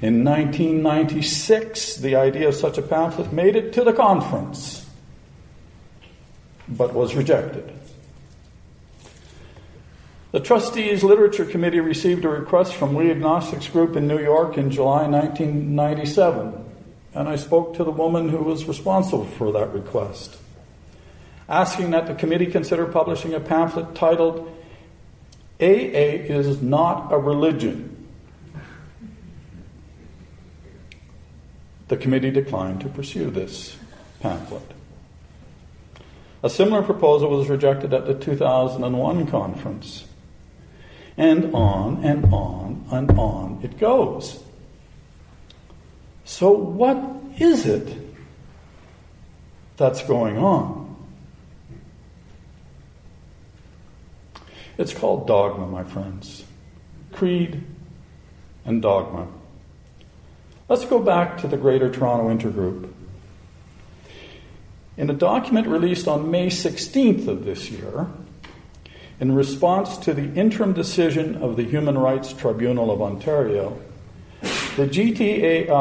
In 1996, the idea of such a pamphlet made it to the conference, but was rejected. The Trustees Literature Committee received a request from We Agnostics group in New York in July 1997, and I spoke to the woman who was responsible for that request, asking that the committee consider publishing a pamphlet titled, AA is not a religion. The committee declined to pursue this pamphlet. A similar proposal was rejected at the 2001 conference. And on and on and on it goes. So what is it that's going on? It's called dogma, my friends. Creed and dogma. Let's go back to the Greater Toronto Intergroup. In a document released on May 16th of this year, in response to the interim decision of the Human Rights Tribunal of Ontario, the GTAI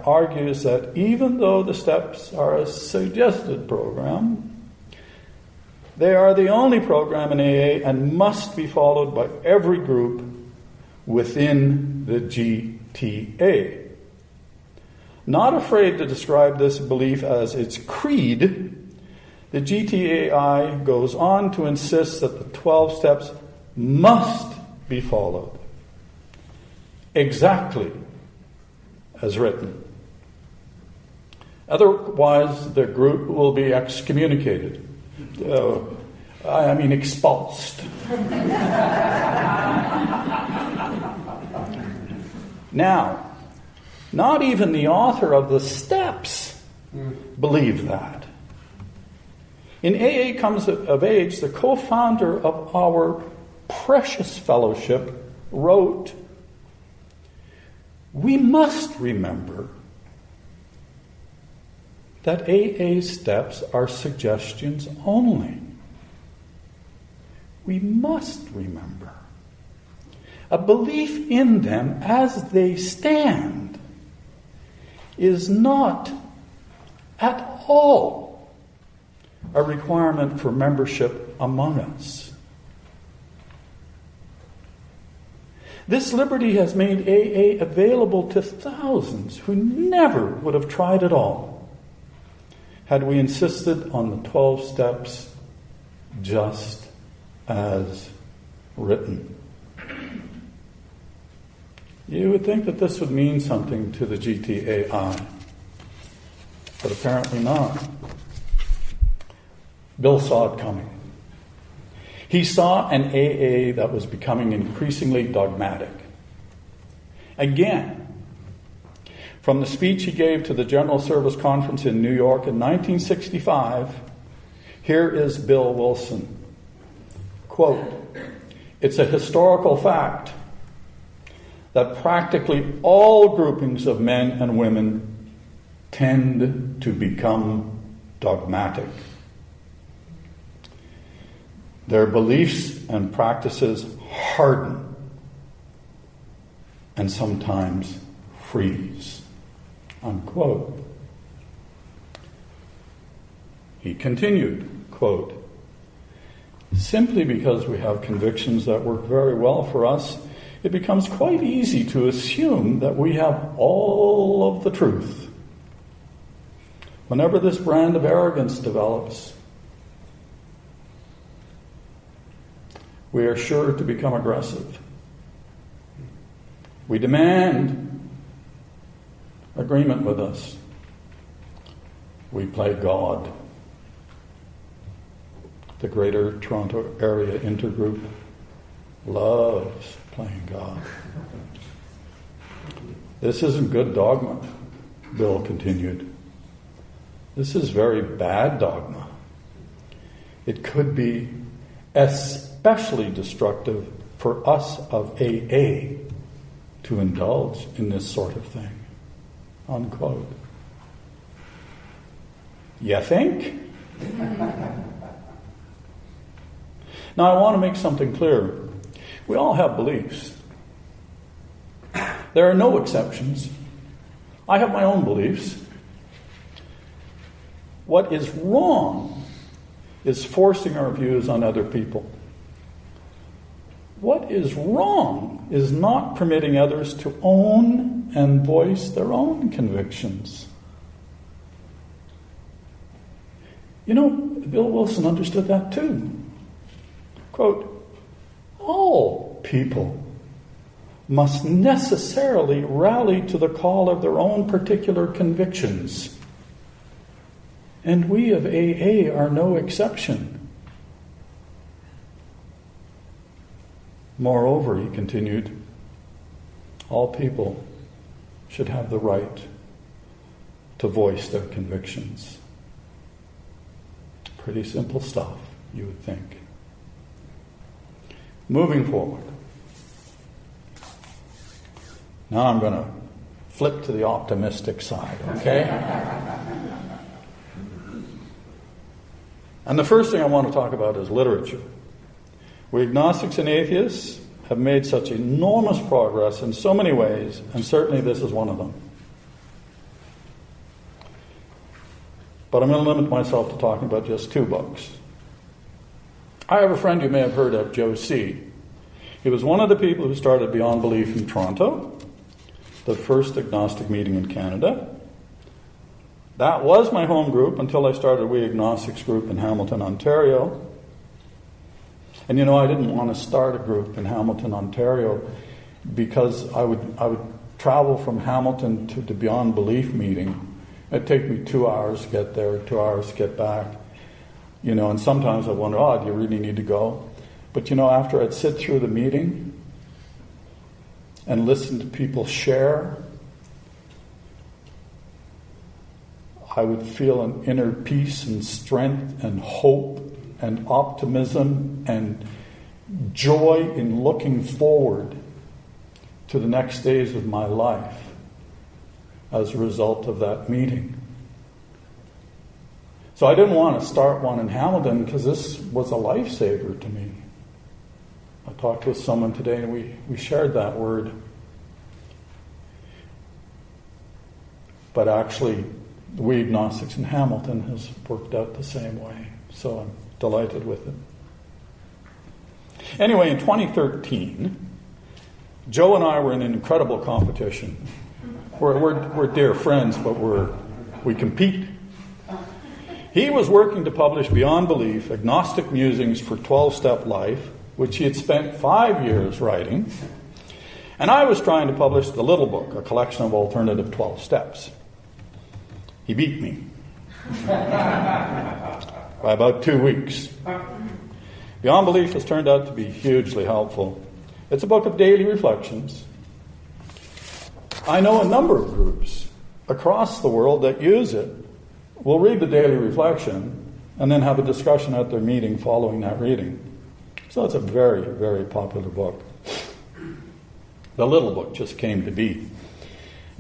argues that even though the steps are a suggested program, they are the only program in AA and must be followed by every group within the GTA. Not afraid to describe this belief as its creed, the GTAI goes on to insist that the 12 steps must be followed exactly as written. Otherwise, the group will be excommunicated. Expulsed. Now, not even the author of the steps believe that. In AA Comes of Age, the co-founder of our precious fellowship wrote, "We must remember that AA steps are suggestions only. We must remember. A belief in them as they stand is not at all a requirement for membership among us. This liberty has made AA available to thousands who never would have tried at all had we insisted on the 12 steps just as written." You would think that this would mean something to the GTAI, but apparently not. Bill saw it coming. He saw an AA that was becoming increasingly dogmatic. Again, from the speech he gave to the General Service Conference in New York in 1965, here is Bill Wilson. Quote, "It's a historical fact that practically all groupings of men and women tend to become dogmatic. Their beliefs and practices harden and sometimes freeze." Unquote. He continued, quote, "Simply because we have convictions that work very well for us, it becomes quite easy to assume that we have all of the truth. Whenever this brand of arrogance develops, we are sure to become aggressive. We demand agreement with us. We play God. The Greater Toronto Area Intergroup loves playing God. This isn't good dogma, Bill continued. This is very bad dogma. It could be especially destructive for us of AA to indulge in this sort of thing. Unquote. You think? Now, I want to make something clear. We all have beliefs. There are no exceptions. I have my own beliefs. What is wrong is forcing our views on other people. What is wrong is not permitting others to own and voice their own convictions. You know, Bill Wilson understood that too. Quote, all people must necessarily rally to the call of their own particular convictions. And we of AA are no exception. Moreover, he continued, all people should have the right to voice their convictions. Pretty simple stuff, you would think. Moving forward. Now I'm going to flip to the optimistic side, okay? And the first thing I want to talk about is literature. We agnostics and atheists have made such enormous progress in so many ways, and certainly this is one of them. But I'm going to limit myself to talking about just 2 books. I have a friend you may have heard of, Joe C. He was one of the people who started Beyond Belief in Toronto, the first agnostic meeting in Canada. That was my home group until I started We Agnostics group in Hamilton, Ontario. And you know, I didn't want to start a group in Hamilton, Ontario, because I would travel from Hamilton to the Beyond Belief meeting. It'd take me 2 hours to get there, 2 hours to get back. You know, and sometimes I wonder, do you really need to go? But you know, after I'd sit through the meeting and listen to people share, I would feel an inner peace and strength and hope and optimism and joy in looking forward to the next days of my life as a result of that meeting. So I didn't want to start one in Hamilton because this was a lifesaver to me. I talked with someone today and we shared that word. But actually, We Agnostics in Hamilton has worked out the same way. So I'm delighted with it. Anyway, in 2013, Joe and I were in an incredible competition. We're dear friends, but we compete. He was working to publish Beyond Belief, Agnostic Musings for 12-Step Life, which he had spent 5 years writing. And I was trying to publish the Little Book, a collection of alternative 12 steps. He beat me by about 2 weeks. Beyond Belief has turned out to be hugely helpful. It's a book of daily reflections. I know a number of groups across the world that use it. We'll read the daily reflection and then have a discussion at their meeting following that reading. So it's a very, very popular book. The Little Book just came to be.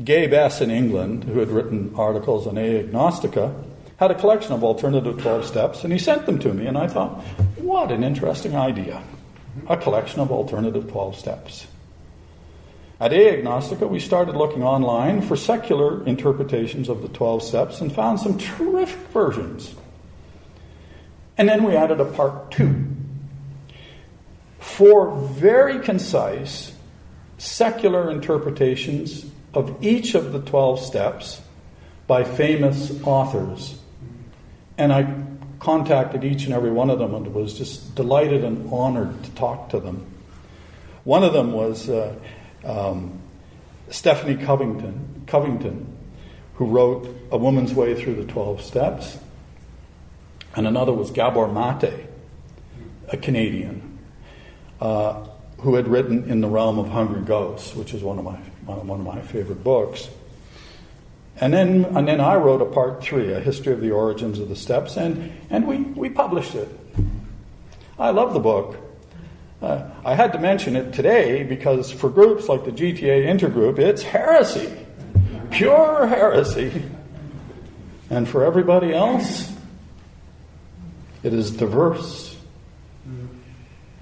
Gabe S. in England, who had written articles on Agnostica, had a collection of alternative 12 steps, and he sent them to me, and I thought, what an interesting idea. A collection of alternative 12 steps. At Agnostica, we started looking online for secular interpretations of the 12 steps and found some terrific versions. And then we added a part 2. 4 very concise, secular interpretations of each of the 12 steps by famous authors. And I contacted each and every one of them and was just delighted and honored to talk to them. One of them was Stephanie Covington, who wrote A Woman's Way Through the 12 Steps. And another was Gabor Mate, a Canadian, who had written In the Realm of Hungry Ghosts, which is one of my favorite books. And then I wrote a part 3, A History of the Origins of the Steps, and we published it. I love the book. I had to mention it today because for groups like the GTA Intergroup, it's heresy. Pure heresy. And for everybody else, it is diverse,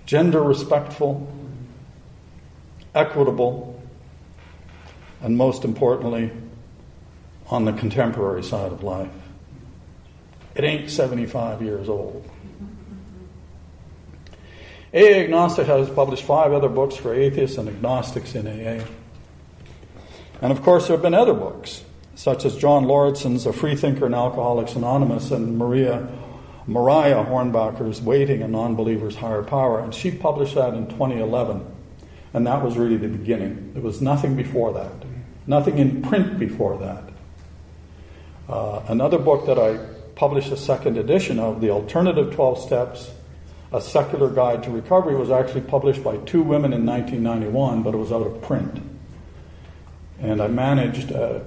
gender respectful, equitable, and most importantly, on the contemporary side of life. It ain't 75 years old. AA Agnostic has published 5 other books for atheists and agnostics in AA. And of course there have been other books, such as John Lauritsen's A Freethinker in Alcoholics Anonymous and Mariah Hornbacher's Waiting a Non-Believer's Higher Power. And she published that in 2011. And that was really the beginning. There was nothing before that. Nothing in print before that. Another book that I published a second edition of, The Alternative 12 Steps, A Secular Guide to Recovery, was actually published by 2 women in 1991, but it was out of print. And I managed to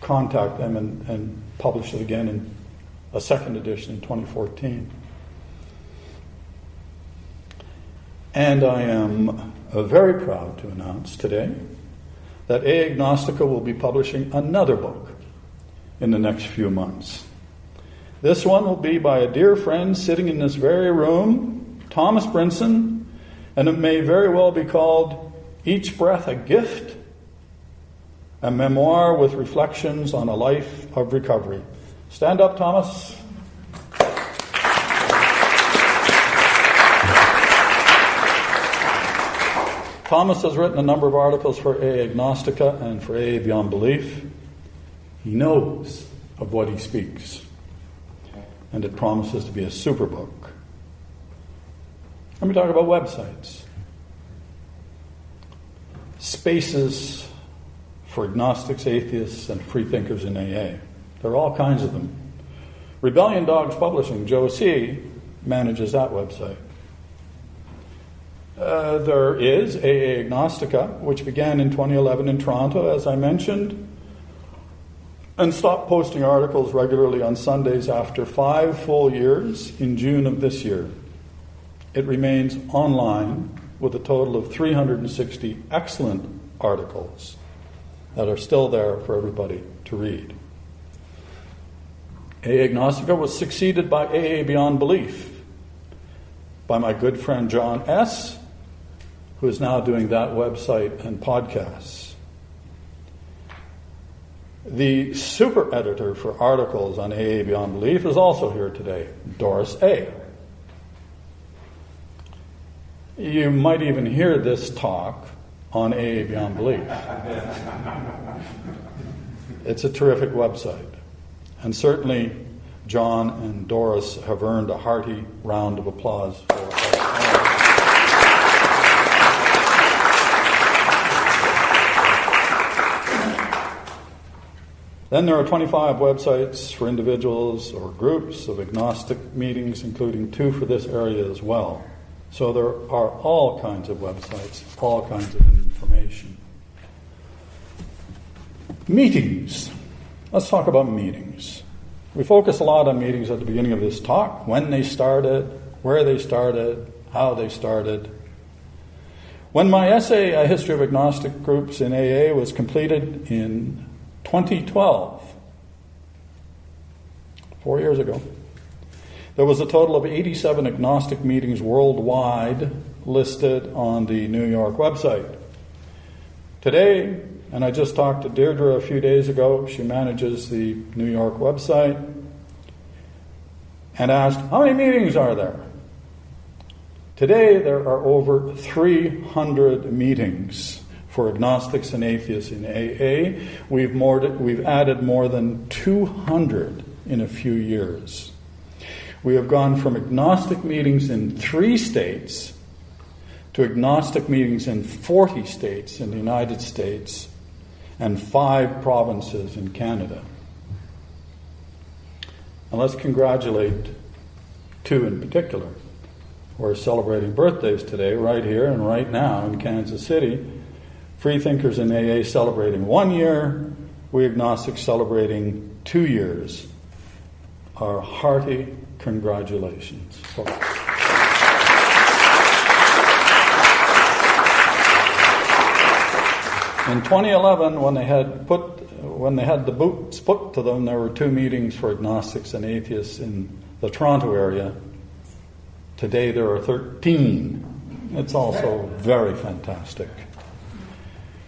contact them and publish it again in a second edition in 2014. And I am very proud to announce today that AA Agnostica will be publishing another book in the next few months. This one will be by a dear friend sitting in this very room, Thomas Brinson, and it may very well be called Each Breath a Gift, a memoir with reflections on a life of recovery. Stand up, Thomas. Thomas has written a number of articles for AA Agnostica and for AA Beyond Belief. He knows of what he speaks, and it promises to be a super book. Let me talk about websites. Spaces for agnostics, atheists, and freethinkers in AA. There are all kinds of them. Rebellion Dogs Publishing, Joe C., manages that website. There is AA Agnostica, which began in 2011 in Toronto, as I mentioned, and stopped posting articles regularly on Sundays after 5 full years in June of this year. It remains online with a total of 360 excellent articles that are still there for everybody to read. AA Agnostica was succeeded by AA Beyond Belief by my good friend John S., who is now doing that website and podcasts. The super editor for articles on AA Beyond Belief is also here today, Doris A. You might even hear this talk on AA Beyond Belief. It's a terrific website. And certainly John and Doris have earned a hearty round of applause for us. Then there are 25 websites for individuals or groups of agnostic meetings, including 2 for this area as well. So there are all kinds of websites, all kinds of information. Meetings. Let's talk about meetings. We focus a lot on meetings at the beginning of this talk, when they started, where they started, how they started. When my essay, A History of Agnostic Groups in AA, was completed in 2012, 4 years ago, there was a total of 87 agnostic meetings worldwide listed on the New York website. Today, and I just talked to Deirdre a few days ago, she manages the New York website, and asked, how many meetings are there? Today, there are over 300 meetings for agnostics and atheists in AA. We've added more than 200 in a few years. We have gone from agnostic meetings in 3 states to agnostic meetings in 40 states in the United States and 5 provinces in Canada. And let's congratulate 2 in particular who are celebrating birthdays today, right here and right now in Kansas City. Freethinkers in AA celebrating 1 year, We Agnostics celebrating 2 years. Our hearty congratulations, folks. In 2011, when they had the boots put to them, there were 2 meetings for agnostics and atheists in the Toronto area. Today there are 13. It's also very fantastic.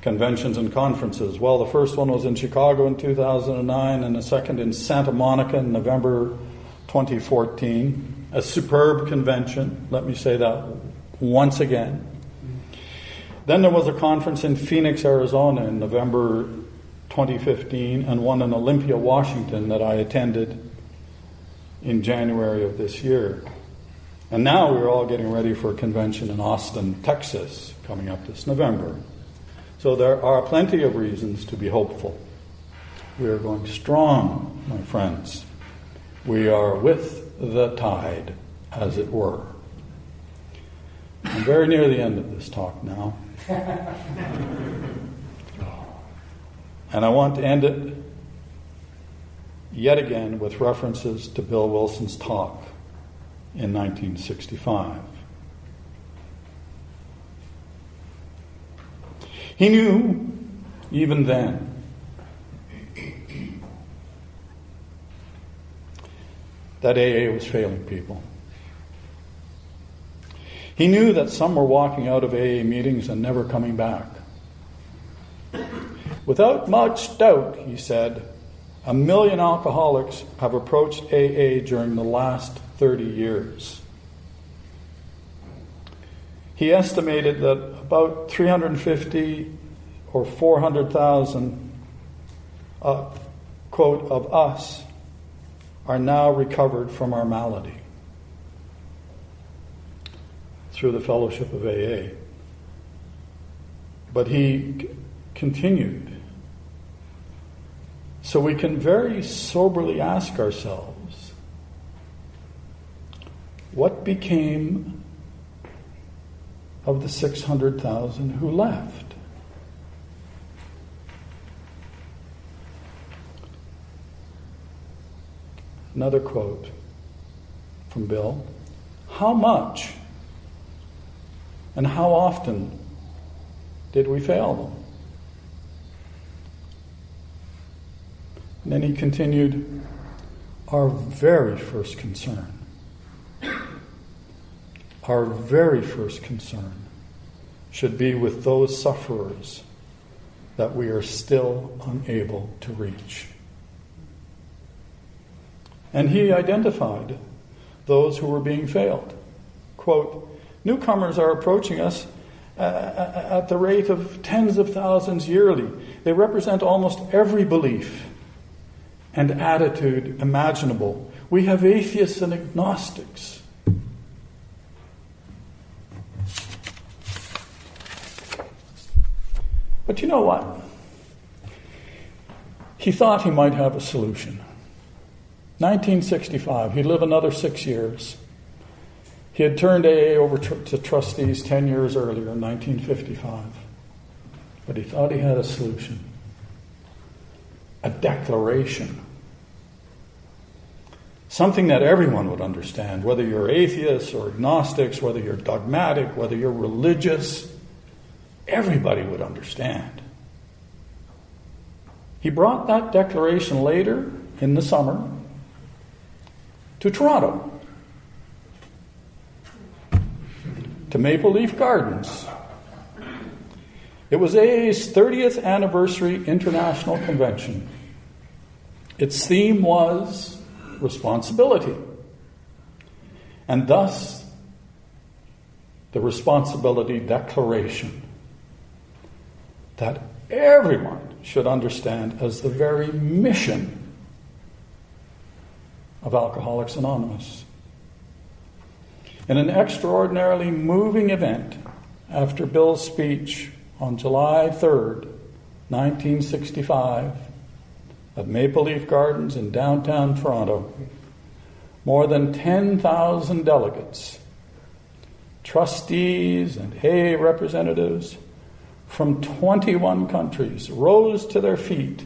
Conventions and conferences. Well, the first one was in Chicago in 2009, and the second in Santa Monica in November 2014. A superb convention, let me say that once again. Then there was a conference in Phoenix, Arizona in November 2015, and one in Olympia, Washington that I attended in January of this year. And now we're all getting ready for a convention in Austin, Texas, coming up this November. So there are plenty of reasons to be hopeful. We are going strong, my friends. We are with the tide, as it were. I'm very near the end of this talk now. And I want to end it yet again with references to Bill Wilson's talk in 1965. He knew, even then, that AA was failing people. He knew that some were walking out of AA meetings and never coming back. Without much doubt, he said, 1 million alcoholics have approached AA during the last 30 years. He estimated that about 350 or 400,000, quote, of us are now recovered from our malady through the fellowship of AA. But he continued. So we can very soberly ask ourselves, what became of the 600,000 who left? Another quote from Bill. How much and how often did we fail them? And then he continued, our very first concern should be with those sufferers that we are still unable to reach. And he identified those who were being failed. Quote, newcomers are approaching us at the rate of tens of thousands yearly. They represent almost every belief and attitude imaginable. We have atheists and agnostics. But you know what? He thought he might have a solution. 1965, he'd live another 6 years. He had turned AA over to trustees 10 years earlier in 1955. But he thought he had a solution. A declaration. Something that everyone would understand, whether you're atheists or agnostics, whether you're dogmatic, whether you're religious, everybody would understand. He brought that declaration later in the summer to Toronto, to Maple Leaf Gardens. It was AA's 30th anniversary international convention. Its theme was responsibility. And thus, the responsibility declaration that everyone should understand as the very mission of Alcoholics Anonymous. In an extraordinarily moving event after Bill's speech on July 3rd, 1965, at Maple Leaf Gardens in downtown Toronto, more than 10,000 delegates, trustees and AA representatives from 21 countries rose to their feet,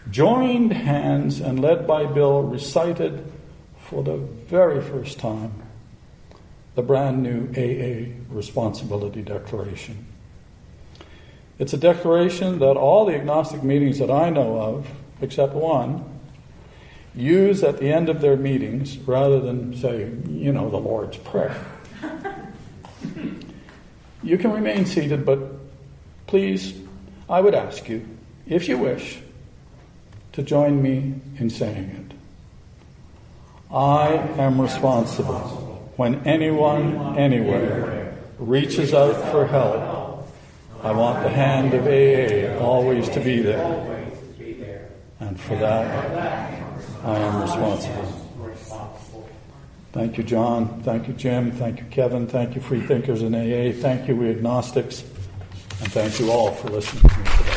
joined hands, and led by Bill, recited for the very first time the brand new AA Responsibility Declaration. It's a declaration that all the agnostic meetings that I know of, except one, use at the end of their meetings rather than say, the Lord's Prayer. You can remain seated, but please, I would ask you, if you wish, to join me in saying it. I am responsible when anyone, anywhere, reaches out for help. I want the hand of AA always to be there. And for that, I am responsible. Thank you, John. Thank you, Jim. Thank you, Kevin. Thank you, Freethinkers and AA. Thank you, We Agnostics. And thank you all for listening to me today.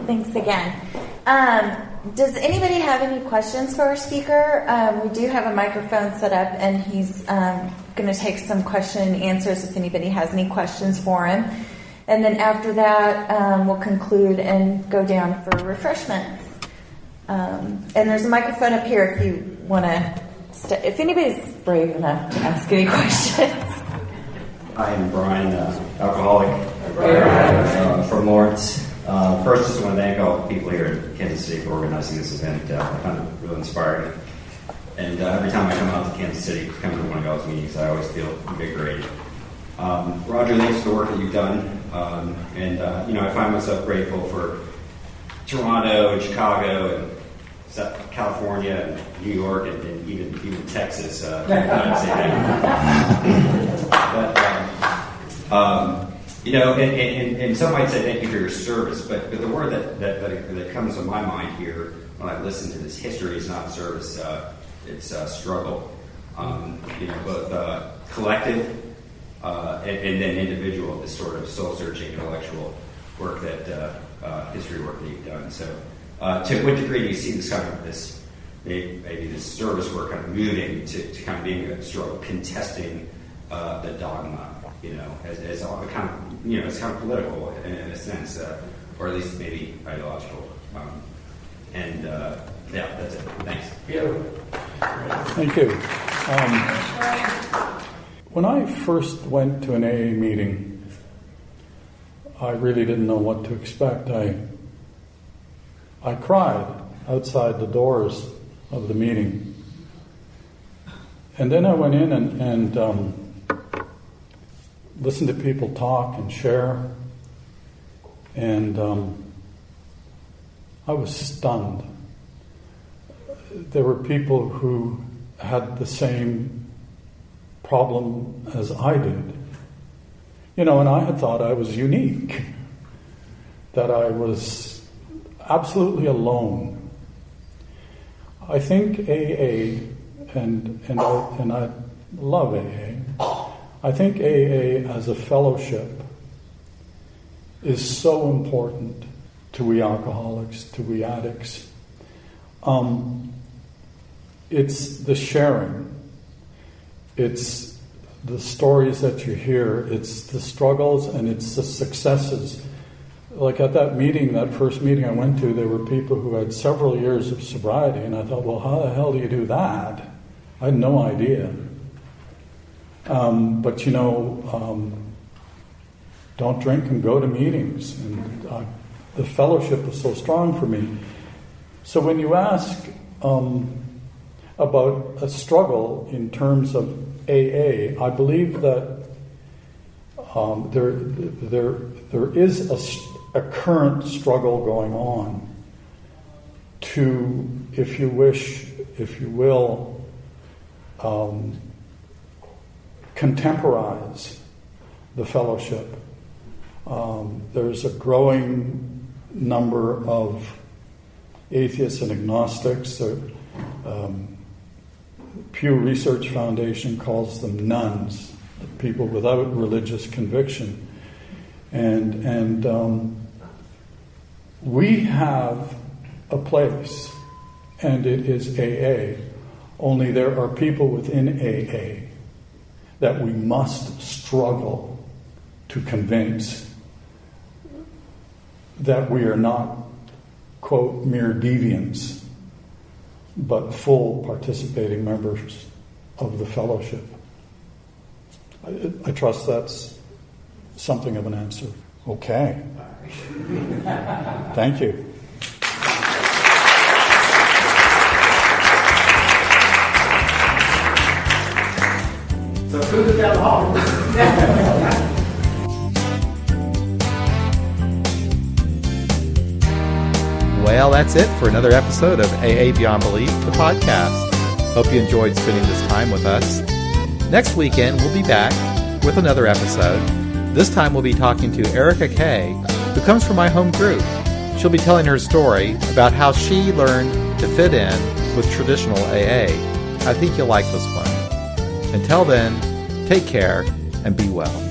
Thanks again. Does anybody have any questions for our speaker? We do have a microphone set up, and he's going to take some question and answers if anybody has any questions for him. And then after that, we'll conclude and go down for refreshments. And there's a microphone up here if you want to, if anybody's brave enough to ask any questions. I am Brian, alcoholic from Lawrence. First, just want to thank all the people here in Kansas City for organizing this event. I found it really inspiring. And every time I come out to Kansas City, come to one of y'all's meetings, I always feel invigorated. Roger, thanks for the work that you've done. I find myself grateful for Toronto and Chicago and California and New York and even Texas. I would say that. And some might say thank you for your service, but the word that comes to my mind here when I listen to this history is not service, it's struggle. Both collective and then individual, this sort of soul-searching intellectual work that history work that you've done. So, to what degree do you see this kind of maybe this service work kind of moving to kind of being a struggle, contesting the dogma? As all kind of, it's kind of political in a sense, or at least maybe ideological. That's it. Thanks. Thank you. When I first went to an AA meeting, I really didn't know what to expect. I cried outside the doors of the meeting. And then I went in and listened to people talk and share. And I was stunned. There were people who had the same problem as I did. And I had thought I was unique, that I was absolutely alone. I think AA, and I love AA, I think AA as a fellowship is so important to we alcoholics, to we addicts. It's the sharing. It's the stories that you hear. It's the struggles and it's the successes. Like at that meeting, that first meeting I went to, there were people who had several years of sobriety, and I thought, well, how the hell do you do that? I had no idea. But don't drink and go to meetings. And the fellowship was so strong for me. So when you ask about a struggle in terms of AA, I believe that there is a current struggle going on to, if you wish, if you will, contemporize the fellowship. There's a growing number of atheists and agnostics. The Pew Research Foundation calls them nuns, people without religious conviction. And we have a place, and it is AA, only there are people within AA that we must struggle to convince that we are not, quote, mere deviants, but full participating members of the fellowship. I trust that's something of an answer. Okay. Thank you. So food is down the hall. Well, that's it for another episode of AA Beyond Belief, the podcast. Hope you enjoyed spending this time with us. Next weekend, we'll be back with another episode. This time, we'll be talking to Erica Kay, who comes from my home group. She'll be telling her story about how she learned to fit in with traditional AA. I think you'll like this one. Until then, take care and be well.